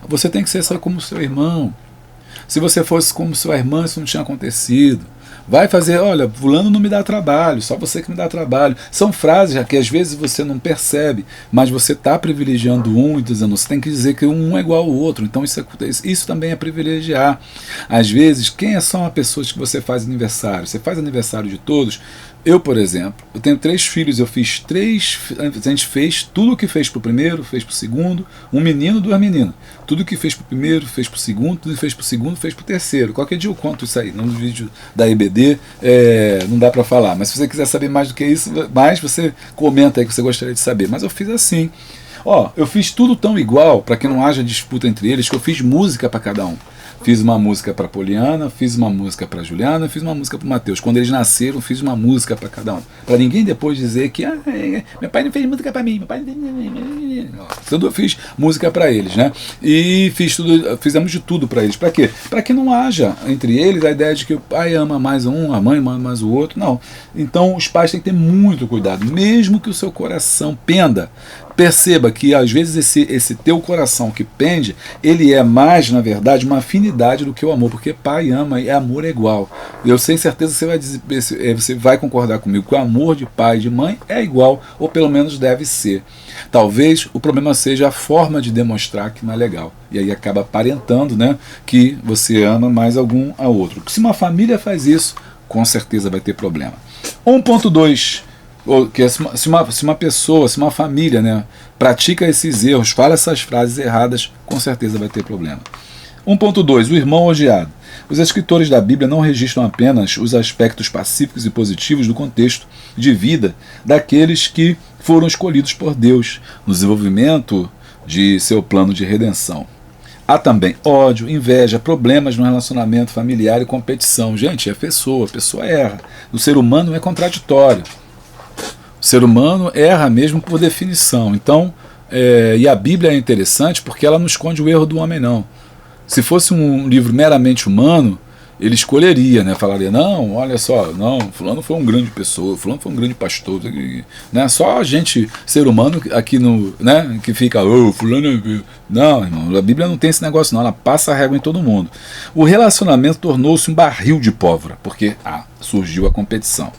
S1: Você tem que ser só como seu irmão. Se você fosse como sua irmã, isso não tinha acontecido. Vai fazer, olha, fulano não me dá trabalho, só você que me dá trabalho. São frases que às vezes você não percebe, mas você está privilegiando um e dizendo, você tem que dizer que um é igual ao outro. Então isso também é privilegiar. Às vezes, quem são as pessoas que você faz aniversário? Você faz aniversário de todos? Eu, por exemplo, eu tenho 3 filhos, a gente fez tudo o que fez pro primeiro, fez pro segundo, um menino, 2 meninas. Tudo que fez pro primeiro, fez pro segundo, tudo que fez pro segundo, fez pro terceiro. Qualquer dia eu conto isso aí, no vídeo da IBD, não dá para falar. Mas se você quiser saber mais do que isso, você comenta aí que você gostaria de saber. Mas eu fiz assim. Ó, eu fiz tudo tão igual para que não haja disputa entre eles, que eu fiz música para cada um. Fiz uma música para Poliana, fiz uma música para Juliana, fiz uma música para Mateus. Quando eles nasceram, fiz uma música para cada um. Para ninguém depois dizer que meu pai não fez música para mim, meu pai não... Eu fiz música para eles, né? E fizemos de tudo para eles. Para quê? Para que não haja entre eles a ideia de que o pai ama mais um, a mãe ama mais o outro. Não. Então os pais têm que ter muito cuidado, mesmo que o seu coração penda. Perceba que às vezes esse teu coração que pende, ele é mais, na verdade, uma afinidade do que o amor, porque pai ama e amor é igual. Eu tenho certeza que você vai concordar comigo que o amor de pai e de mãe é igual, ou pelo menos deve ser. Talvez o problema seja a forma de demonstrar que não é legal. E aí acaba aparentando, né, que você ama mais algum ao outro. Se uma família faz isso, com certeza vai ter problema. 1.2. Que se uma pessoa, se uma família, né, pratica esses erros, fala essas frases erradas, com certeza vai ter problema. 1.2. O irmão odiado. Os escritores da Bíblia não registram apenas os aspectos pacíficos e positivos do contexto de vida daqueles que foram escolhidos por Deus no desenvolvimento de seu plano de redenção. Há também ódio, inveja, problemas no relacionamento familiar e competição. Gente, a pessoa erra. O ser humano é contraditório. O ser humano erra mesmo por definição. Então, e a Bíblia é interessante porque ela não esconde o erro do homem, não. Se fosse um livro meramente humano, ele escolheria, né? Falaria, não, olha só, não, fulano foi um grande pessoa, fulano foi um grande pastor, né? Só a gente, ser humano, aqui no, né, que fica, fulano... Não, irmão, a Bíblia não tem esse negócio não, ela passa a régua em todo mundo. O relacionamento tornou-se um barril de pólvora, porque surgiu a competição.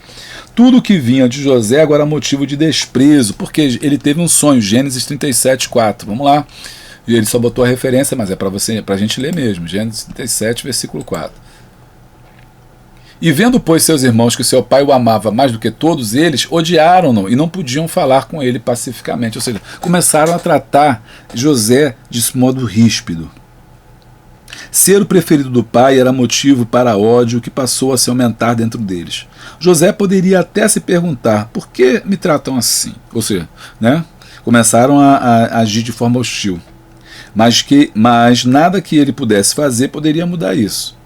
S1: Tudo que vinha de José agora é motivo de desprezo, porque ele teve um sonho, Gênesis 37:4. Vamos lá. E ele só botou a referência, mas é para a gente ler mesmo. Gênesis 37, versículo 4. E vendo, pois, seus irmãos que seu pai o amava mais do que todos eles, odiaram-no e não podiam falar com ele pacificamente. Ou seja, começaram a tratar José de modo ríspido. Ser o preferido do pai era motivo para ódio que passou a se aumentar dentro deles. José poderia até se perguntar, por que me tratam assim? Ou seja, né, começaram a agir de forma hostil. Mas nada que ele pudesse fazer poderia mudar isso.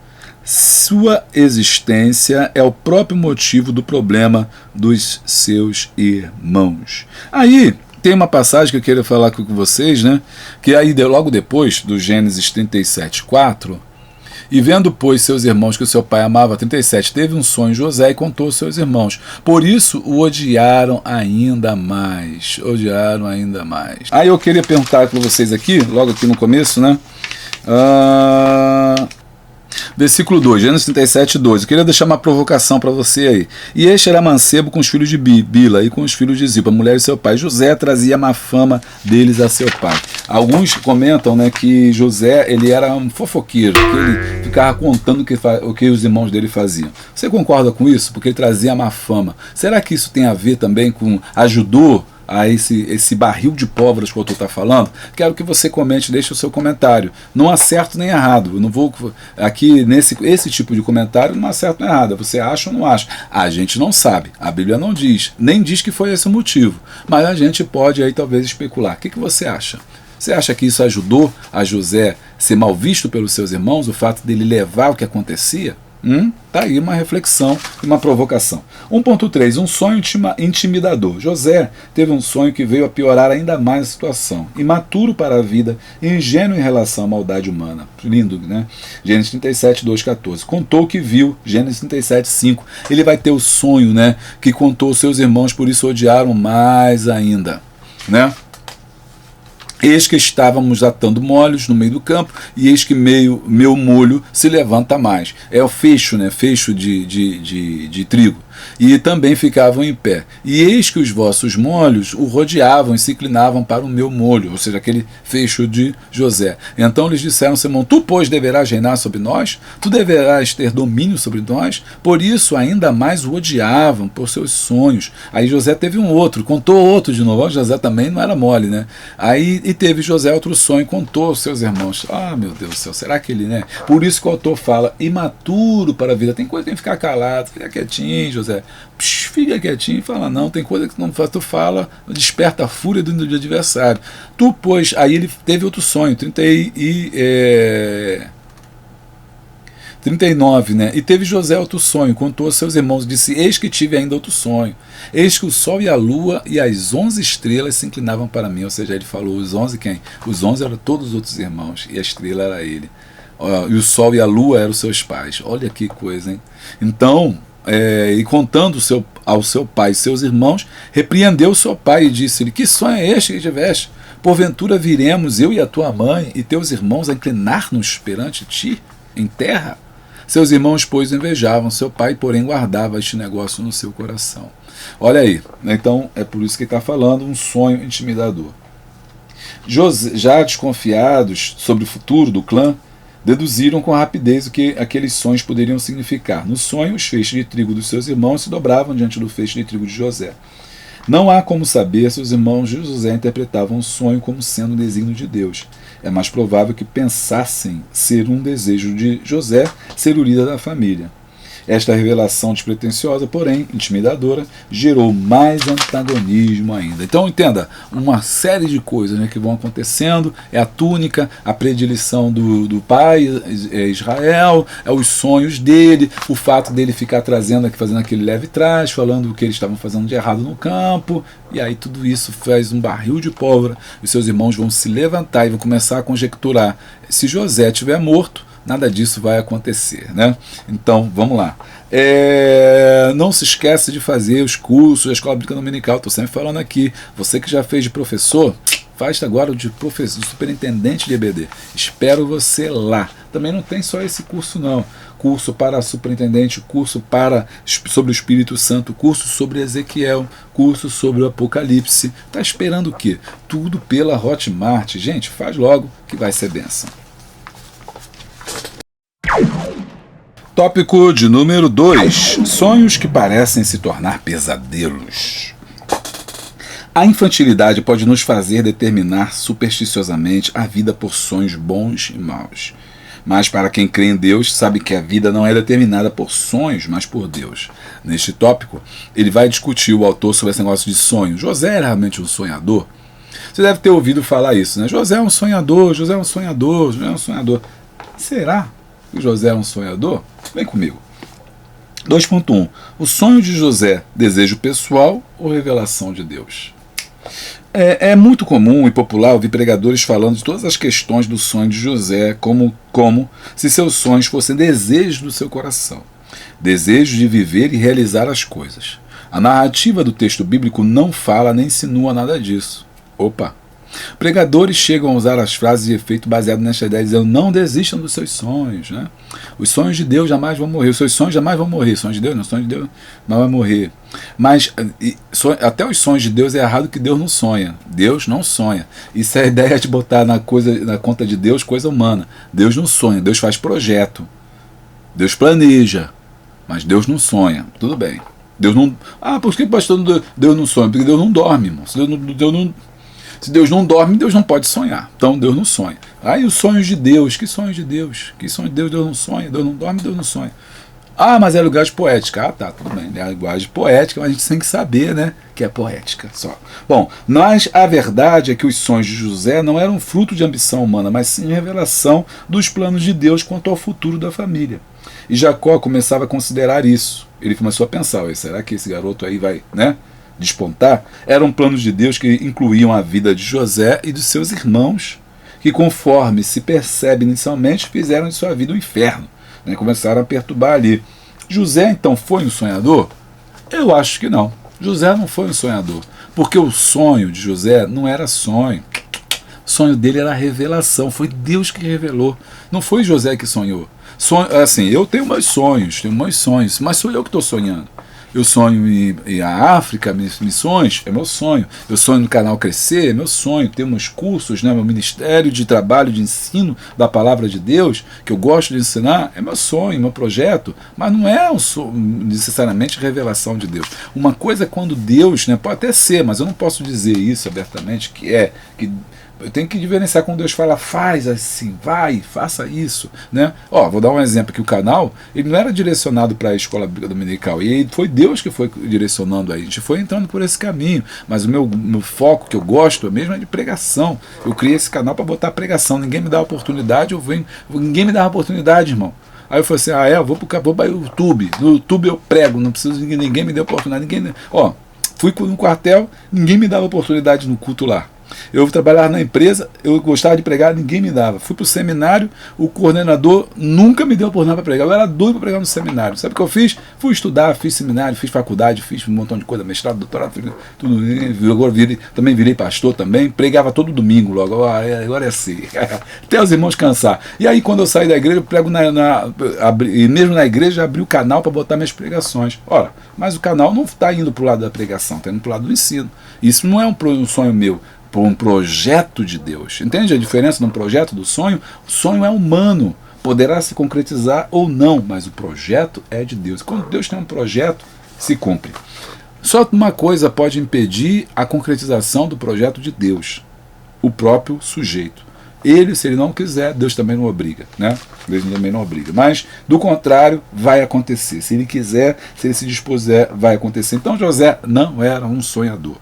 S1: Sua existência é o próprio motivo do problema dos seus irmãos. Aí tem uma passagem que eu quero falar com vocês, né? Que aí logo depois do Gênesis 37:4, e vendo, pois, seus irmãos que o seu pai amava, 37, teve um sonho José e contou aos seus irmãos. Por isso o odiaram ainda mais. Odiaram ainda mais. Aí eu queria perguntar para vocês aqui, logo aqui no começo, né? Versículo 2, Gênesis 37:2. Eu queria deixar uma provocação para você aí. E este era mancebo com os filhos de Bila e com os filhos de Zilpa, mulher de seu pai. José trazia má fama deles a seu pai. Alguns comentam, né, que José ele era um fofoqueiro, que ele ficava contando o que os irmãos dele faziam. Você concorda com isso? Porque ele trazia má fama. Será que isso tem a ver também com ajudou a esse barril de pólvoras que o autor está falando? Quero que você comente, deixe o seu comentário. Não há certo nem errado. Eu não vou aqui esse tipo de comentário, não há certo nem errado. Você acha ou não acha? A gente não sabe. A Bíblia não diz. Nem diz que foi esse o motivo. Mas a gente pode aí talvez especular. O que você acha? Você acha que isso ajudou a José ser mal visto pelos seus irmãos? O fato dele levar o que acontecia? Tá aí uma reflexão e uma provocação. 1.3. Um sonho intimidador. José teve um sonho que veio a piorar ainda mais a situação. Imaturo para a vida, ingênuo em relação à maldade humana. Lindo, né? Gênesis 37:2-14. Contou o que viu. Gênesis 37:5. Ele vai ter o sonho, né, que contou aos seus irmãos, por isso odiaram mais ainda, né? Eis que estávamos atando molhos no meio do campo, e eis que meu molho se levanta mais. É o fecho, né? Fecho de trigo. E também ficavam em pé. E eis que os vossos molhos o rodeavam e se inclinavam para o meu molho, ou seja, aquele fecho de José. Então lhes disseram, Simão, tu, pois, deverás reinar sobre nós? Tu deverás ter domínio sobre nós? Por isso ainda mais o odiavam por seus sonhos. Aí José teve um outro, contou outro de novo. José também não era mole, né? Aí e teve José outro sonho, contou aos seus irmãos. Meu Deus do céu, será que ele, né? Por isso que o autor fala, imaturo para a vida. Tem coisa que tem que ficar calado, ficar quietinho, José, fica quietinho e fala, não, tem coisa que tu não faz, tu fala, desperta a fúria do adversário. Tu, pois, aí ele teve outro sonho, 39, né? E teve José outro sonho, contou aos seus irmãos, disse, eis que tive ainda outro sonho, eis que o sol e a lua e as 11 estrelas se inclinavam para mim, ou seja, ele falou, os 11 quem? Os 11 eram todos os outros irmãos, e a estrela era ele, e o sol e a lua eram os seus pais, olha que coisa, hein? Então, e contando ao seu pai e seus irmãos, repreendeu o seu pai e disse-lhe, que sonho é este que tiveste? Porventura viremos eu e a tua mãe e teus irmãos a inclinar-nos perante ti em terra? Seus irmãos, pois, invejavam seu pai, porém guardava este negócio no seu coração. Olha aí, então é por isso que ele está falando, um sonho intimidador. Já desconfiados sobre o futuro do clã, deduziram com rapidez o que aqueles sonhos poderiam significar. No sonho, os feixes de trigo dos seus irmãos se dobravam diante do feixe de trigo de José. Não há como saber se os irmãos de José interpretavam o sonho como sendo um desígnio de Deus. É mais provável que pensassem ser um desejo de José ser o líder da família. Esta revelação despretensiosa, porém intimidadora, gerou mais antagonismo ainda. Então entenda, uma série de coisas, né, que vão acontecendo, é a túnica, a predileção do pai, Israel, é os sonhos dele, o fato dele ficar fazendo aquele leve trás, falando o que eles estavam fazendo de errado no campo, e aí tudo isso faz um barril de pólvora, os seus irmãos vão se levantar e vão começar a conjecturar, se José estiver morto, nada disso vai acontecer, né? Então, vamos lá. Não se esquece de fazer os cursos da Escola Bíblica Dominical, estou sempre falando aqui. Você que já fez de professor, faz agora de professor, superintendente de EBD. Espero você lá. Também não tem só esse curso, não. Curso para superintendente, curso sobre o Espírito Santo, curso sobre Ezequiel, curso sobre o Apocalipse. Está esperando o quê? Tudo pela Hotmart. Gente, faz logo que vai ser bênção. Tópico de número 2. Sonhos que parecem se tornar pesadelos. A infantilidade pode nos fazer determinar supersticiosamente a vida por sonhos bons e maus. Mas para quem crê em Deus, sabe que a vida não é determinada por sonhos, mas por Deus. Neste tópico, ele vai discutir o autor sobre esse negócio de sonho. José era realmente um sonhador? Você deve ter ouvido falar isso, né? José é um sonhador, José é um sonhador, José é um sonhador. Será que José é um sonhador? Vem comigo. 2.1. O sonho de José, desejo pessoal ou revelação de Deus? É muito comum e popular ouvir pregadores falando de todas as questões do sonho de José como se seus sonhos fossem desejos do seu coração, desejos de viver e realizar as coisas. A narrativa do texto bíblico não fala nem insinua nada disso. Opa! Pregadores chegam a usar as frases de efeito baseado nesta ideia, dizendo não desistam dos seus sonhos, né? Os sonhos de Deus jamais vão morrer, os seus sonhos jamais vão morrer, sonhos de Deus não, sonhos de Deus não vai morrer. Mas até os sonhos de Deus é errado que Deus não sonha. Deus não sonha. Isso é a ideia de botar na conta de Deus coisa humana. Deus não sonha, Deus faz projeto. Deus planeja, mas Deus não sonha. Tudo bem. Deus não. Por que pastor Deus não sonha? Porque Deus não dorme, irmão. Se Deus não dorme, Deus não pode sonhar. Então Deus não sonha. E os sonhos de Deus? Que sonhos de Deus? Que sonhos de Deus? Deus não sonha. Deus não dorme, Deus não sonha. Mas é linguagem poética. Tá, tudo bem. É linguagem poética, mas a gente tem que saber, né, que é poética só. Bom, mas a verdade é que os sonhos de José não eram fruto de ambição humana, mas sim revelação dos planos de Deus quanto ao futuro da família. E Jacó começava a considerar isso. Ele começou a pensar, será que esse garoto aí vai, né, despontar? Eram planos de Deus que incluíam a vida de José e de seus irmãos, que conforme se percebe inicialmente, fizeram de sua vida um inferno, né? Começaram a perturbar ali. José então foi um sonhador? Eu acho que não. José não foi um sonhador, porque o sonho de José não era sonho. O sonho dele era revelação, foi Deus que revelou, não foi José que sonhou. Assim, eu tenho meus sonhos, mas sou eu que estou sonhando. Eu sonho em África, missões, é meu sonho. Eu sonho no canal crescer, é meu sonho. Ter meus cursos, né, meu ministério de trabalho, de ensino da palavra de Deus, que eu gosto de ensinar, é meu sonho, meu projeto. Mas não é necessariamente revelação de Deus. Uma coisa é quando Deus, né, pode até ser, mas eu não posso dizer isso abertamente, que Eu tenho que diferenciar quando Deus fala, faz assim, vai, faça isso, né? Ó, vou dar um exemplo aqui, o canal, ele não era direcionado para a escola bíblica dominical, e foi Deus que foi direcionando aí, a gente foi entrando por esse caminho, mas o meu foco, que eu gosto mesmo, é de pregação. Eu criei esse canal para botar pregação, ninguém me dá oportunidade, ninguém me dá oportunidade, irmão. Aí eu falei assim, eu vou para o YouTube, no YouTube eu prego, não preciso de ninguém me dê oportunidade, fui no quartel, ninguém me dava oportunidade no culto lá. Eu trabalhava na empresa, eu gostava de pregar, ninguém me dava. Fui para o seminário, o coordenador nunca me deu oportunidade para pregar. Eu era doido para pregar no seminário. Sabe o que eu fiz? Fui estudar, fiz seminário, fiz faculdade, fiz um montão de coisa, mestrado, doutorado, tudo. Agora também virei pastor também, pregava todo domingo logo. Agora é assim. Até os irmãos cansar. E aí quando eu saí da igreja, eu prego e mesmo na igreja abri o canal para botar minhas pregações. Ora, mas o canal não está indo para o lado da pregação, está indo para o lado do ensino. Isso não é um sonho meu, por um projeto de Deus. Entende a diferença de um projeto do sonho? O sonho é humano, poderá se concretizar ou não, mas o projeto é de Deus. Quando Deus tem um projeto, se cumpre. Só uma coisa pode impedir a concretização do projeto de Deus: o próprio sujeito. Ele, se ele não quiser, Deus também não obriga, né? Deus também não obriga. Mas, do contrário, vai acontecer. Se ele quiser, se ele se dispuser, vai acontecer. Então José não era um sonhador.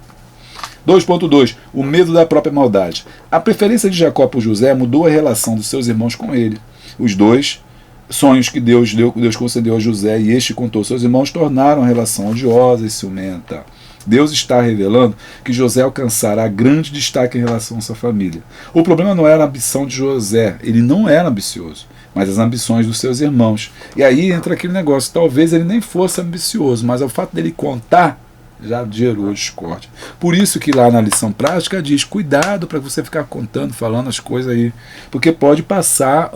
S1: 2.2. O medo da própria maldade. A preferência de Jacó por José mudou a relação dos seus irmãos com ele. Os dois sonhos que Deus concedeu a José e este contou aos seus irmãos tornaram a relação odiosa e ciumenta. Deus está revelando que José alcançará grande destaque em relação à sua família. O problema não era a ambição de José, ele não era ambicioso, mas as ambições dos seus irmãos. E aí entra aquele negócio, talvez ele nem fosse ambicioso, mas o fato dele contar já gerou discórdia. Por isso que lá na lição prática diz, cuidado para você ficar contando, falando as coisas aí, porque pode passar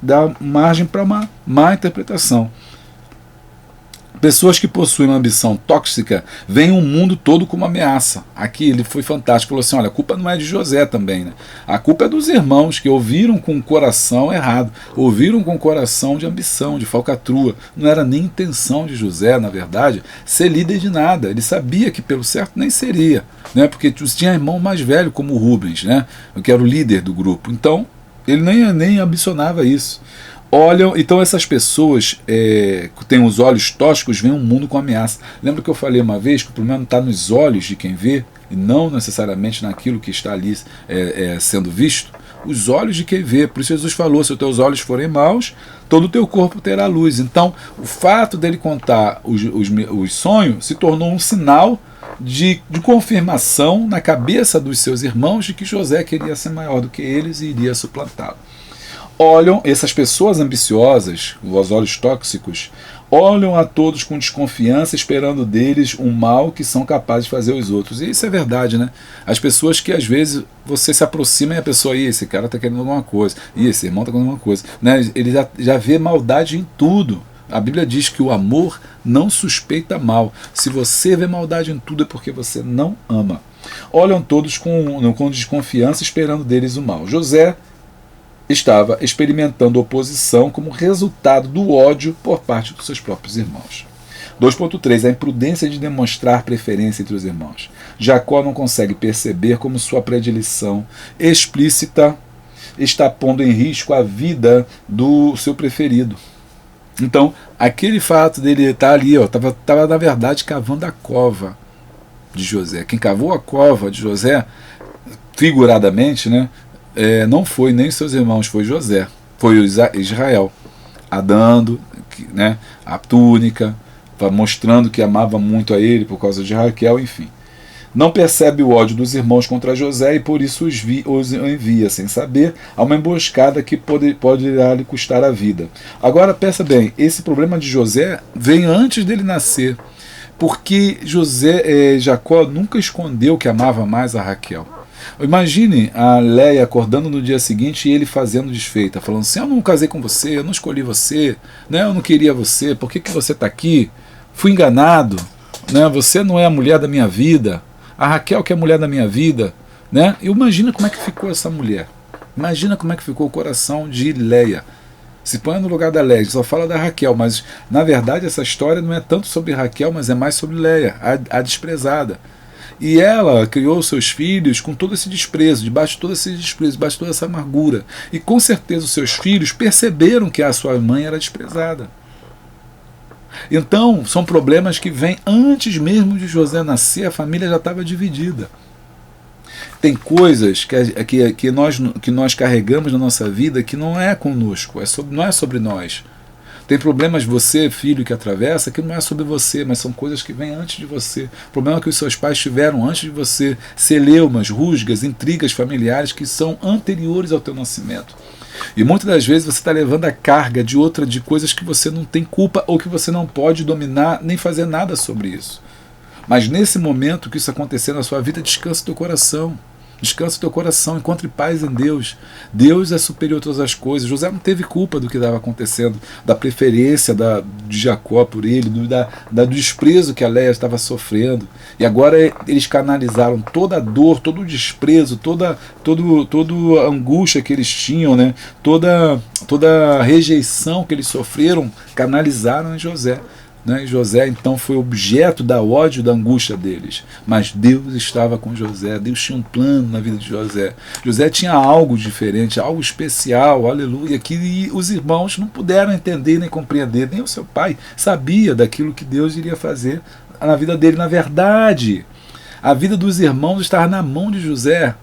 S1: dar margem para uma má interpretação. Pessoas que possuem uma ambição tóxica veem o mundo todo como ameaça. Aqui ele foi fantástico, falou assim, olha, a culpa não é de José também, né? A culpa é dos irmãos que ouviram com o coração errado, ouviram com o coração de ambição, de falcatrua. Não era nem intenção de José, na verdade, ser líder de nada. Ele sabia que pelo certo nem seria, né? Porque tinha irmão mais velho como o Rubens, né? Que era o líder do grupo. Então, ele nem ambicionava isso. Olham, então essas pessoas que têm os olhos tóxicos veem o mundo com ameaça. Lembra que eu falei uma vez que o problema não está nos olhos de quem vê e não necessariamente naquilo que está ali sendo visto? Os olhos de quem vê. Por isso Jesus falou, se os teus olhos forem maus, todo o teu corpo terá luz. Então o fato dele contar os sonhos se tornou um sinal de confirmação na cabeça dos seus irmãos de que José queria ser maior do que eles e iria suplantá-lo. Olham, essas pessoas ambiciosas, os olhos tóxicos, olham a todos com desconfiança, esperando deles um mal que são capazes de fazer aos outros. E isso é verdade, né? As pessoas que às vezes você se aproxima e a pessoa, esse cara está querendo alguma coisa, esse irmão está querendo alguma coisa, né? Ele já vê maldade em tudo. A Bíblia diz que o amor não suspeita mal. Se você vê maldade em tudo é porque você não ama. Olham todos com desconfiança, esperando deles o mal. José estava experimentando oposição como resultado do ódio por parte dos seus próprios irmãos. 2.3. A imprudência de demonstrar preferência entre os irmãos. Jacó não consegue perceber como sua predileção explícita está pondo em risco a vida do seu preferido. Então, aquele fato dele estar ali, estava na verdade cavando a cova de José. Quem cavou a cova de José, figuradamente, né, não foi nem seus irmãos, foi José, foi Israel, dando, né, a túnica, mostrando que amava muito a ele por causa de Raquel, enfim. Não percebe o ódio dos irmãos contra José e por isso os envia, sem saber, a uma emboscada que poderá lhe custar a vida. Agora, pensa bem, esse problema de José vem antes dele nascer, porque Jacó nunca escondeu que amava mais a Raquel. Imagine a Leia acordando no dia seguinte e ele fazendo desfeita, falando assim, eu não casei com você, eu não escolhi você, né, eu não queria você, por que você está aqui? Fui enganado, né, você não é a mulher da minha vida, a Raquel que é a mulher da minha vida, né? E imagina como é que ficou essa mulher, imagina como é que ficou o coração de Leia. Se põe no lugar da Leia, só fala da Raquel, mas na verdade essa história não é tanto sobre Raquel, mas é mais sobre Leia, a desprezada. E ela criou seus filhos com todo esse desprezo, debaixo de todo esse desprezo, debaixo de toda essa amargura. E com certeza os seus filhos perceberam que a sua mãe era desprezada. Então, são problemas que vêm antes mesmo de José nascer, a família já estava dividida. Tem coisas que nós carregamos na nossa vida que não é conosco, não é sobre nós. Tem problemas você, filho, que atravessa, que não é sobre você, mas são coisas que vêm antes de você. Problema que os seus pais tiveram antes de você. Celeumas, rusgas, intrigas familiares que são anteriores ao teu nascimento. E muitas das vezes você está levando a carga de coisas que você não tem culpa ou que você não pode dominar nem fazer nada sobre isso. Mas nesse momento que isso acontecer na sua vida, descansa o teu coração. Descansa o teu coração, encontre paz em Deus. Deus é superior a todas as coisas. José não teve culpa do que estava acontecendo, da preferência de Jacó por ele, do desprezo que a Léia estava sofrendo. E agora eles canalizaram toda a dor, todo o desprezo, toda a angústia que eles tinham, né? toda a rejeição que eles sofreram, canalizaram em José. E José então foi objeto da ódio, da angústia deles, mas Deus estava com José. Deus tinha um plano na vida de José. José tinha algo diferente, algo especial, aleluia, que os irmãos não puderam entender nem compreender, nem o seu pai sabia daquilo que Deus iria fazer na vida dele. Na verdade, a vida dos irmãos estava na mão de José.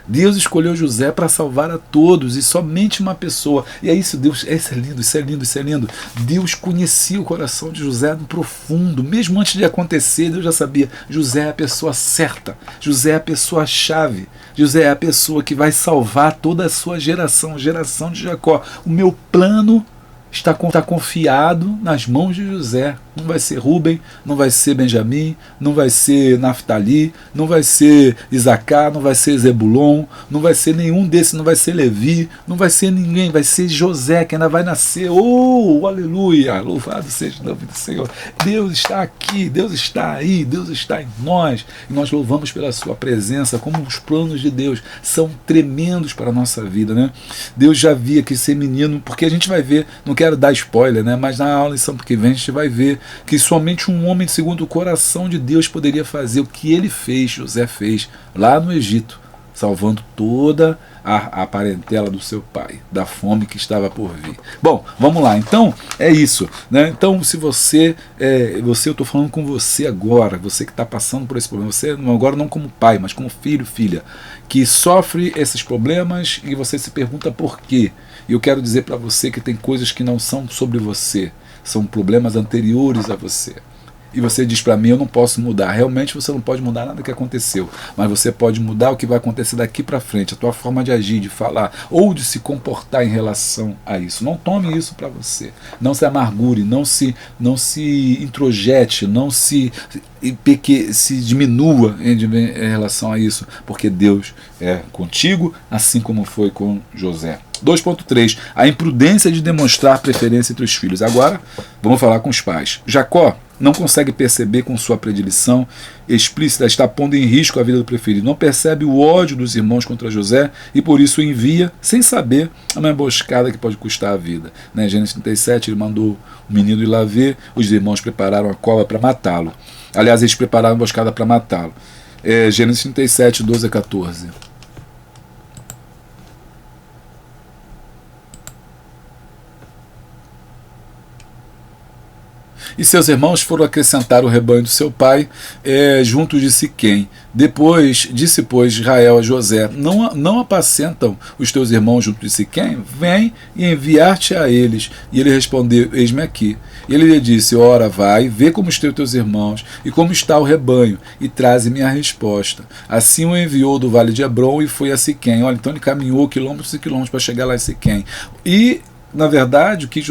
S1: Deus escolheu José para salvar a todos, e somente uma pessoa. E é isso, Deus, isso é lindo, isso é lindo, isso é lindo. Deus conhecia o coração de José no profundo. Mesmo antes de acontecer, Deus já sabia. José é a pessoa certa, José é a pessoa chave, José é a pessoa que vai salvar toda a sua geração, geração de Jacó. O meu plano está confiado nas mãos de José. Não vai ser Rúben, não vai ser Benjamim, não vai ser Naftali, não vai ser Isacar, não vai ser Zebulon, não vai ser nenhum desses, não vai ser Levi, não vai ser ninguém, vai ser José que ainda vai nascer. Oh, aleluia, louvado seja o nome do Senhor. Deus está aqui, Deus está aí, Deus está em nós, e nós louvamos pela sua presença, como os planos de Deus são tremendos para a nossa vida, né? Deus já via que esse menino, porque a gente vai ver, não quero dar spoiler, né? Mas na aula lição que vem a gente vai ver que somente um homem segundo o coração de Deus poderia fazer o que ele fez, José fez, lá no Egito, salvando toda a parentela do seu pai, da fome que estava por vir. Bom, vamos lá, então é isso, né? Então se eu estou falando com você agora, você que está passando por esse problema, você agora não como pai, mas como filho, filha, que sofre esses problemas e você se pergunta por quê. E eu quero dizer para você que tem coisas que não são sobre você, são problemas anteriores a você. E você diz para mim, eu não posso mudar. Realmente você não pode mudar nada que aconteceu, mas você pode mudar o que vai acontecer daqui para frente, a tua forma de agir, de falar, ou de se comportar em relação a isso. Não tome isso para você. Não se amargure, não se introjete, não se diminua em relação a isso, porque Deus é contigo, assim como foi com José. 2.3. A imprudência de demonstrar preferência entre os filhos. Agora, vamos falar com os pais. Jacó não consegue perceber com sua predileção explícita, está pondo em risco a vida do preferido. Não percebe o ódio dos irmãos contra José e por isso envia, sem saber, uma emboscada que pode custar a vida. Gênesis 37, ele mandou o menino ir lá ver, os irmãos prepararam a cova para matá-lo. Aliás, eles prepararam a emboscada para matá-lo. Gênesis 37, 12 a 14. E seus irmãos foram acrescentar o rebanho do seu pai junto de Siquém. Depois disse, pois, Israel a José, não apacentam os teus irmãos junto de Siquém? Vem e enviar-te a eles. E ele respondeu, eis-me aqui. E ele lhe disse, ora, vai, vê como estão teus irmãos e como está o rebanho, e traze-me a resposta. Assim o enviou do vale de Hebron e foi a Siquém. Olha, então ele caminhou quilômetros e quilômetros para chegar lá em Siquém. E na verdade, o que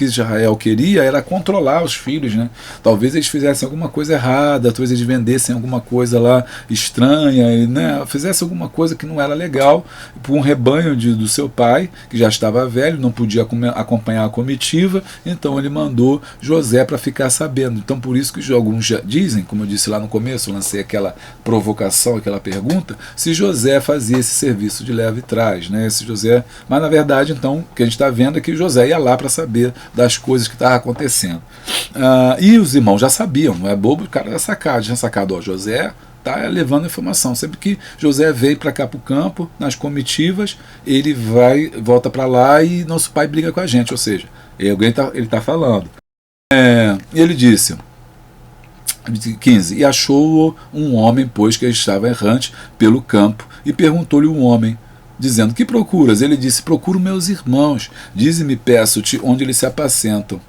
S1: Israel queria era controlar os filhos, né? Talvez eles fizessem alguma coisa errada, talvez eles vendessem alguma coisa lá estranha, né? Fizessem alguma coisa que não era legal para um rebanho do seu pai, que já estava velho, não podia acompanhar a comitiva, então ele mandou José para ficar sabendo. Então por isso que alguns já dizem, como eu disse lá no começo, eu lancei aquela provocação, aquela pergunta, se José fazia esse serviço de leva e trás, né? Esse José, mas na verdade então, o que a gente está à venda que José ia lá para saber das coisas que estavam acontecendo. E os irmãos já sabiam, não é bobo, o cara tinha sacado, ó, José está levando informação. Sempre que José veio para cá para o campo, nas comitivas, ele volta para lá e nosso pai briga com a gente, ou seja, ele está falando. Ele disse, 15, e achou um homem, pois que estava errante pelo campo, e perguntou-lhe um homem, dizendo, que procuras? Ele disse, procuro meus irmãos, dize-me, peço-te, onde eles se apacentam.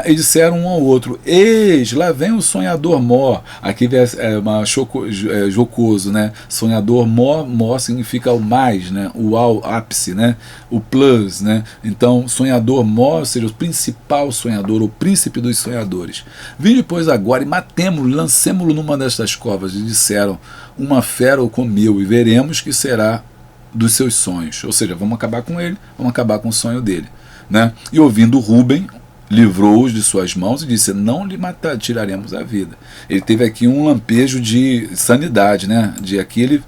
S1: E disseram um ao outro, eis, lá vem o sonhador Mó. Aqui é jocoso, né? Sonhador Mó significa o mais, né? O ápice, né? O plus, né? Então, sonhador Mó, ou seja, o principal sonhador, o príncipe dos sonhadores. Vinde, pois, agora e matemo-lo, lancemo-lo numa destas covas. E disseram, uma fera o comeu, e veremos que será dos seus sonhos. Ou seja, vamos acabar com ele, vamos acabar com o sonho dele, né? E ouvindo Rúben, livrou-os de suas mãos e disse, não lhe tiraremos a vida. Ele teve aqui um lampejo de sanidade, né? De aqui ele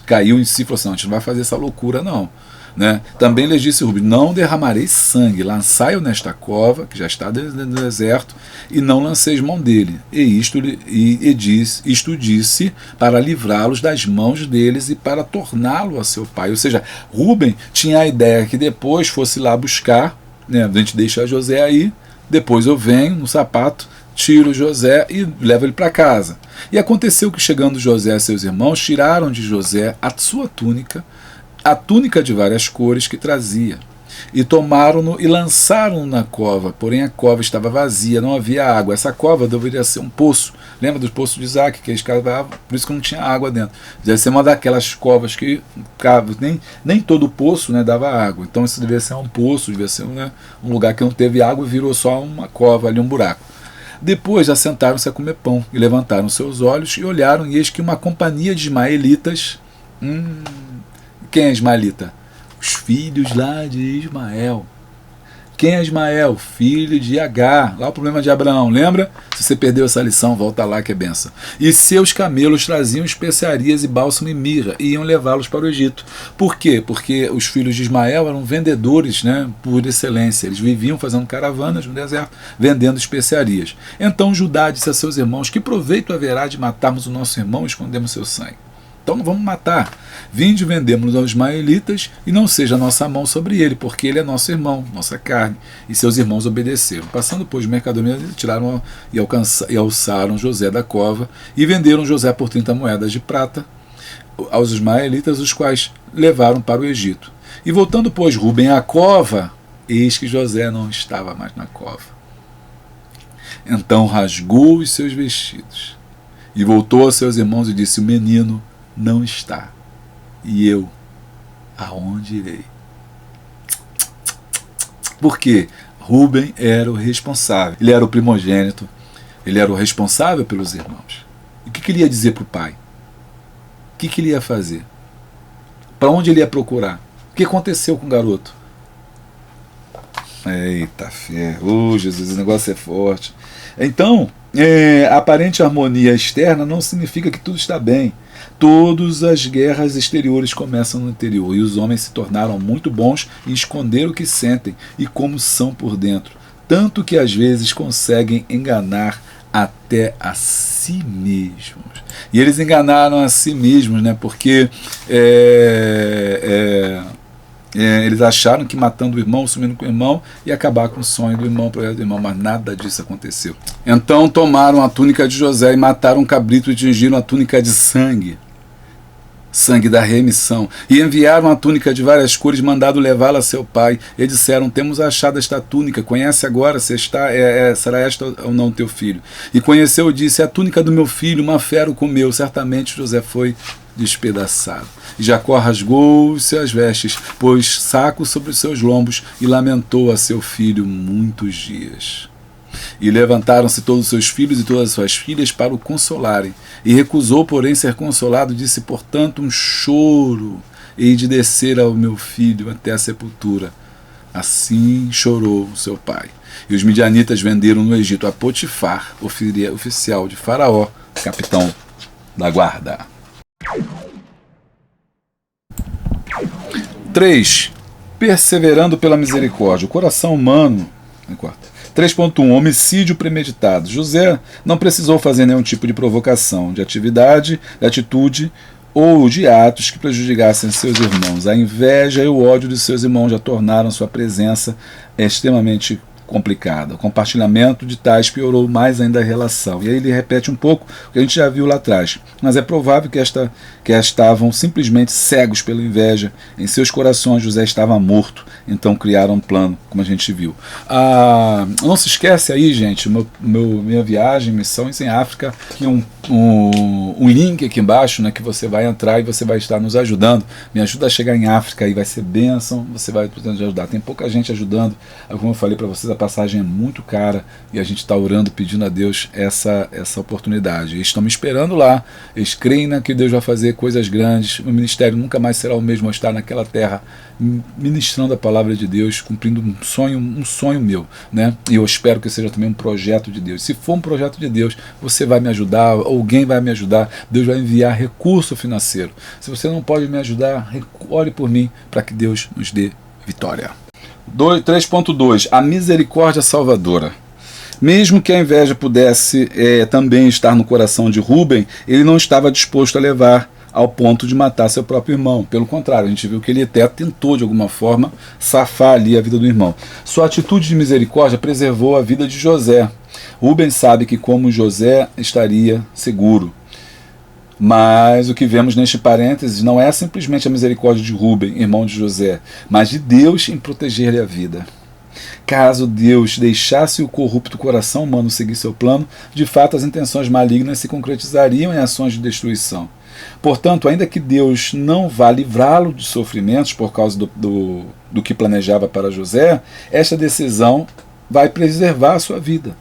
S1: caiu em si e falou assim, não, a gente não vai fazer essa loucura não, né? Também lhes disse Rubem, não derramarei sangue, lançai-o nesta cova, que já está no deserto, e não lanceis mão dele. Isto disse para livrá-los das mãos deles e para torná-lo a seu pai. Ou seja, Rubem tinha a ideia que depois fosse lá buscar, né? A gente deixa José aí, depois eu venho no sapato, tiro José e levo ele para casa. E aconteceu que, chegando José a seus irmãos, tiraram de José a sua túnica, a túnica de várias cores que trazia, e tomaram-no e lançaram-no na cova, porém a cova estava vazia, não havia água. Essa cova deveria ser um poço, lembra do poço de Isaac, que eles cavavam, por isso que não tinha água dentro. Deve ser uma daquelas covas que nem todo poço, né, dava água, então isso devia ser um poço, devia ser, né, um lugar que não teve água e virou só uma cova ali, um buraco. Depois assentaram-se a comer pão e levantaram seus olhos e olharam, e eis que uma companhia de ismaelitas, quem é ismaelita? Os filhos lá de Ismael. Quem é Ismael? Filho de Agar. Lá o problema de Abraão, lembra? Se você perdeu essa lição, volta lá que é benção. E seus camelos traziam especiarias e bálsamo e mirra, e iam levá-los para o Egito. Por quê? Porque os filhos de Ismael eram vendedores, né, por excelência. Eles viviam fazendo caravanas no deserto, vendendo especiarias. Então Judá disse a seus irmãos, que proveito haverá de matarmos o nosso irmão e escondermos seu sangue? Então não vamos matar. Vinde, vendemos aos ismaelitas, e não seja a nossa mão sobre ele, porque ele é nosso irmão, nossa carne. E seus irmãos obedeceram. Passando, pois, mercadoria, tiraram e alçaram José da cova, e venderam José por 30 moedas de prata aos ismaelitas, os quais levaram para o Egito. E voltando, pois, Rúben à cova, eis que José não estava mais na cova. Então rasgou os seus vestidos, e voltou aos seus irmãos e disse, o menino não está, e eu aonde irei? Porque Rúben era o responsável, ele era o primogênito, ele era o responsável pelos irmãos. E o que ele ia dizer para o pai? O que ele ia fazer? Para onde ele ia procurar? O que aconteceu com o garoto? Eita fé, Jesus, esse negócio é forte. Então, a aparente harmonia externa não significa que tudo está bem. Todas as guerras exteriores começam no interior, e os homens se tornaram muito bons em esconder o que sentem e como são por dentro, tanto que às vezes conseguem enganar até a si mesmos. E eles enganaram a si mesmos, né? Porque eles acharam que matando o irmão, sumindo com o irmão, ia acabar com o sonho do irmão, projeto do irmão, mas nada disso aconteceu. Então tomaram a túnica de José e mataram um cabrito e tingiram a túnica de sangue da remissão, e enviaram a túnica de várias cores, mandado levá-la a seu pai, e disseram, temos achado esta túnica, conhece agora se será esta ou não teu filho. E conheceu e disse, é a túnica do meu filho, uma fera o comeu, certamente José foi despedaçado. E Jacó rasgou os seus vestes, pôs saco sobre os seus lombos, e lamentou a seu filho muitos dias. E levantaram-se todos os seus filhos e todas as suas filhas para o consolarem. E recusou, porém, ser consolado, disse, portanto, um choro hei de descer ao meu filho até a sepultura. Assim chorou o seu pai. E os midianitas venderam no Egito a Potifar, oficial de Faraó, capitão da guarda. 3. perseverando pela misericórdia. O coração humano. 3.1. Homicídio premeditado. José não precisou fazer nenhum tipo de provocação, de atividade, de atitude ou de atos que prejudicassem seus irmãos. A inveja e o ódio de seus irmãos já tornaram sua presença extremamente complicada. O compartilhamento de tais piorou mais ainda a relação. E aí ele repete um pouco o que a gente já viu lá atrás. Mas é provável que estavam simplesmente cegos pela inveja. Em seus corações José estava morto. Então criaram um plano, como a gente viu. Não se esquece aí, gente, minha viagem, missões em África, que um link aqui embaixo, né, que você vai entrar e você vai estar nos ajudando. Me ajuda a chegar em África e vai ser bênção, você vai poder nos ajudar. Tem pouca gente ajudando, como eu falei para vocês, a passagem é muito cara e a gente está orando, pedindo a Deus essa oportunidade. Eles estão me esperando lá, eles creem que Deus vai fazer coisas grandes, o ministério nunca mais será o mesmo, estar naquela terra ministrando a palavra de Deus, cumprindo um sonho meu, né? E eu espero que seja também um projeto de Deus. Se for um projeto de Deus, você vai me ajudar, alguém vai me ajudar, Deus vai enviar recurso financeiro. Se você não pode me ajudar, ore por mim para que Deus nos dê vitória. 3.2. A misericórdia salvadora. Mesmo que a inveja pudesse também estar no coração de Rúben, ele não estava disposto a levar ao ponto de matar seu próprio irmão. Pelo contrário, a gente viu que ele até tentou de alguma forma safar ali a vida do irmão. Sua atitude de misericórdia preservou a vida de José. Rúben sabe que como José estaria seguro. Mas o que vemos neste parênteses não é simplesmente a misericórdia de Rúben, irmão de José, mas de Deus em proteger-lhe a vida. Caso Deus deixasse o corrupto coração humano seguir seu plano, de fato as intenções malignas se concretizariam em ações de destruição. Portanto, ainda que Deus não vá livrá-lo de sofrimentos por causa do que planejava para José, esta decisão vai preservar a sua vida.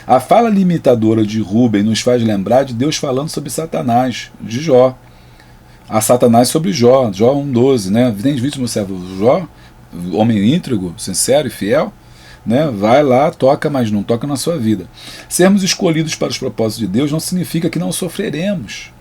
S1: A fala limitadora de Rúben nos faz lembrar de Deus falando sobre Satanás, de Jó. A Satanás sobre Jó, Jó 1,12, né? Tens visto meu servo Jó, homem íntegro, sincero e fiel? Né? Vai lá, toca, mas não toca na sua vida. Sermos escolhidos para os propósitos de Deus não significa que não sofreremos,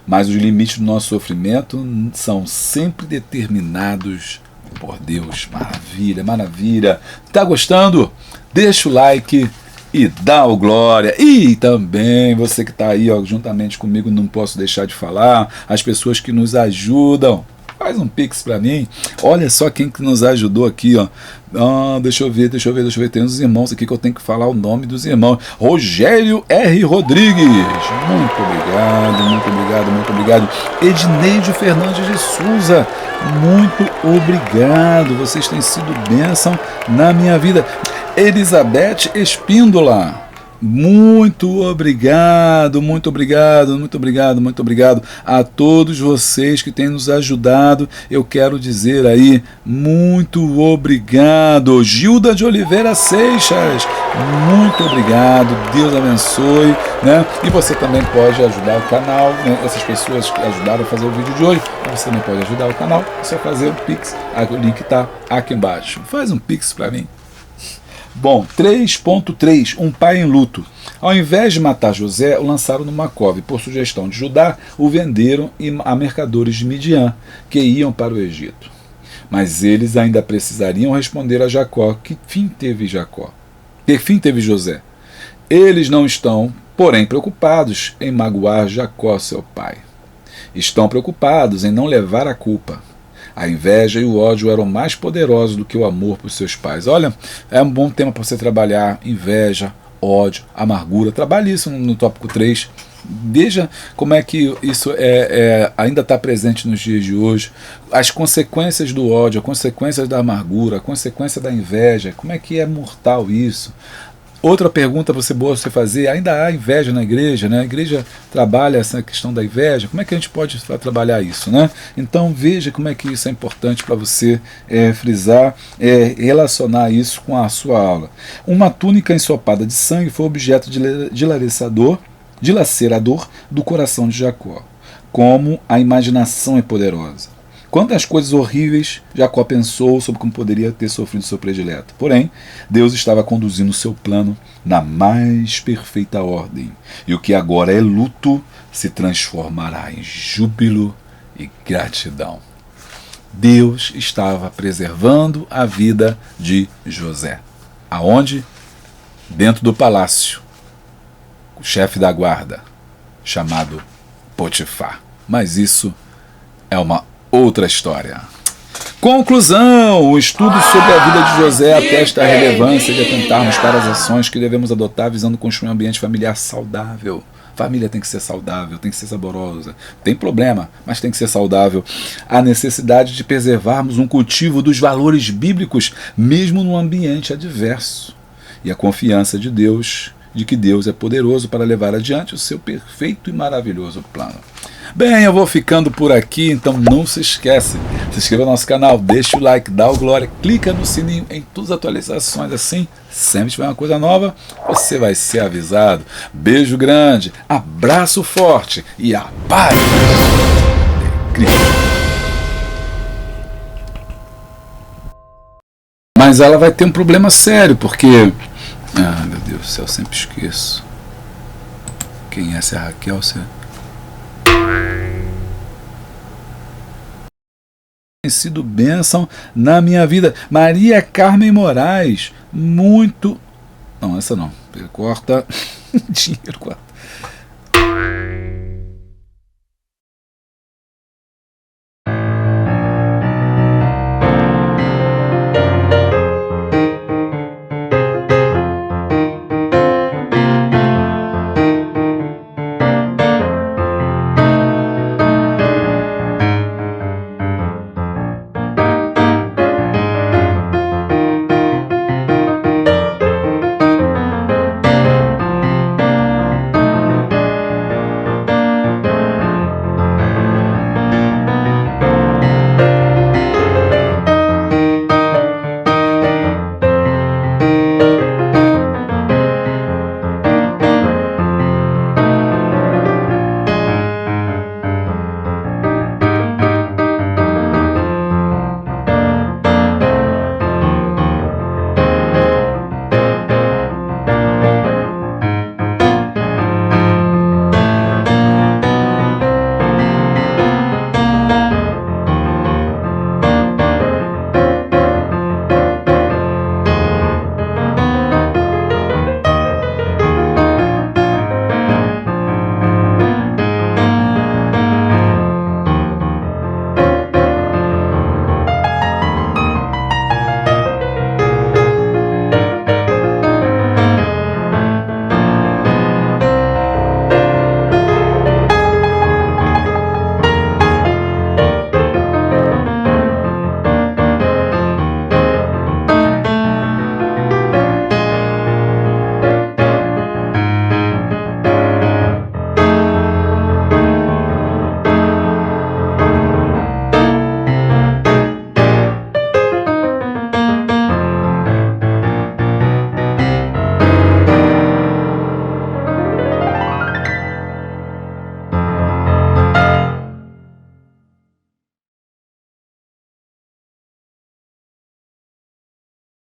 S1: mas os limites do nosso sofrimento são sempre determinados por Deus. Maravilha, maravilha. Tá gostando? Deixa o like e dá o glória. E também você que está aí, ó, juntamente comigo, não posso deixar de falar, as pessoas que nos ajudam. Faz um pix para mim. Olha só quem que nos ajudou aqui, ó. Deixa eu ver. Tem uns irmãos aqui que eu tenho que falar o nome dos irmãos. Rogério R. Rodrigues. Muito obrigado. Edneide Fernandes de Souza. Muito obrigado. Vocês têm sido bênção na minha vida. Elizabeth Espíndola. Muito obrigado a todos vocês que têm nos ajudado. Eu quero dizer aí, muito obrigado. Gilda de Oliveira Seixas, muito obrigado, Deus abençoe, né? E você também pode ajudar o canal, né? Essas pessoas que ajudaram a fazer o vídeo de hoje, você também pode ajudar o canal, é só fazer um Pix, o link está aqui embaixo. Faz um Pix para mim. Bom, 3.3, um pai em luto. Ao invés de matar José, o lançaram numa cova e, por sugestão de Judá, o venderam a mercadores de Midian, que iam para o Egito. Mas eles ainda precisariam responder a Jacó. Que fim teve Jacó? Que fim teve José? Eles não estão, porém, preocupados em magoar Jacó, seu pai. Estão preocupados em não levar a culpa. A inveja e o ódio eram mais poderosos do que o amor por seus pais. Olha, é um bom tema para você trabalhar. Inveja, ódio, amargura. Trabalhe isso no tópico 3. Veja como é que isso ainda está presente nos dias de hoje. As consequências do ódio, as consequências da amargura, a consequência da inveja. Como é que é mortal isso? Outra pergunta boa você fazer, ainda há inveja na igreja, né? A igreja trabalha essa questão da inveja, como é que a gente pode trabalhar isso, né? Então veja como é que isso é importante para você frisar, relacionar isso com a sua aula. Uma túnica ensopada de sangue foi objeto dilacerador do coração de Jacó. Como a imaginação é poderosa. Quantas coisas horríveis Jacó pensou sobre como poderia ter sofrido seu predileto. Porém, Deus estava conduzindo o seu plano na mais perfeita ordem. E o que agora é luto se transformará em júbilo e gratidão. Deus estava preservando a vida de José. Aonde? Dentro do palácio. O chefe da guarda, chamado Potifar. Mas isso é uma outra história. Conclusão: o estudo sobre a vida de José atesta a relevância de atentarmos para as ações que devemos adotar visando construir um ambiente familiar saudável. Família tem que ser saudável, tem que ser saborosa. Tem problema, mas tem que ser saudável. A necessidade de preservarmos um cultivo dos valores bíblicos, mesmo num ambiente adverso. E a confiança de Deus, de que Deus é poderoso para levar adiante o seu perfeito e maravilhoso plano. Bem, eu vou ficando por aqui, então não se esquece, se inscreva no nosso canal, deixa o like, dá o glória, clica no sininho em todas as atualizações, assim, sempre tiver uma coisa nova, você vai ser avisado. Beijo grande, abraço forte e a paz de Cristo. Mas ela vai ter um problema sério, porque... Ah, meu Deus do céu, eu sempre esqueço. Quem é essa Raquel? Tem sido bênção na minha vida. Maria Carmen Moraes, muito... Não, essa não. Corta. Dinheiro, corta.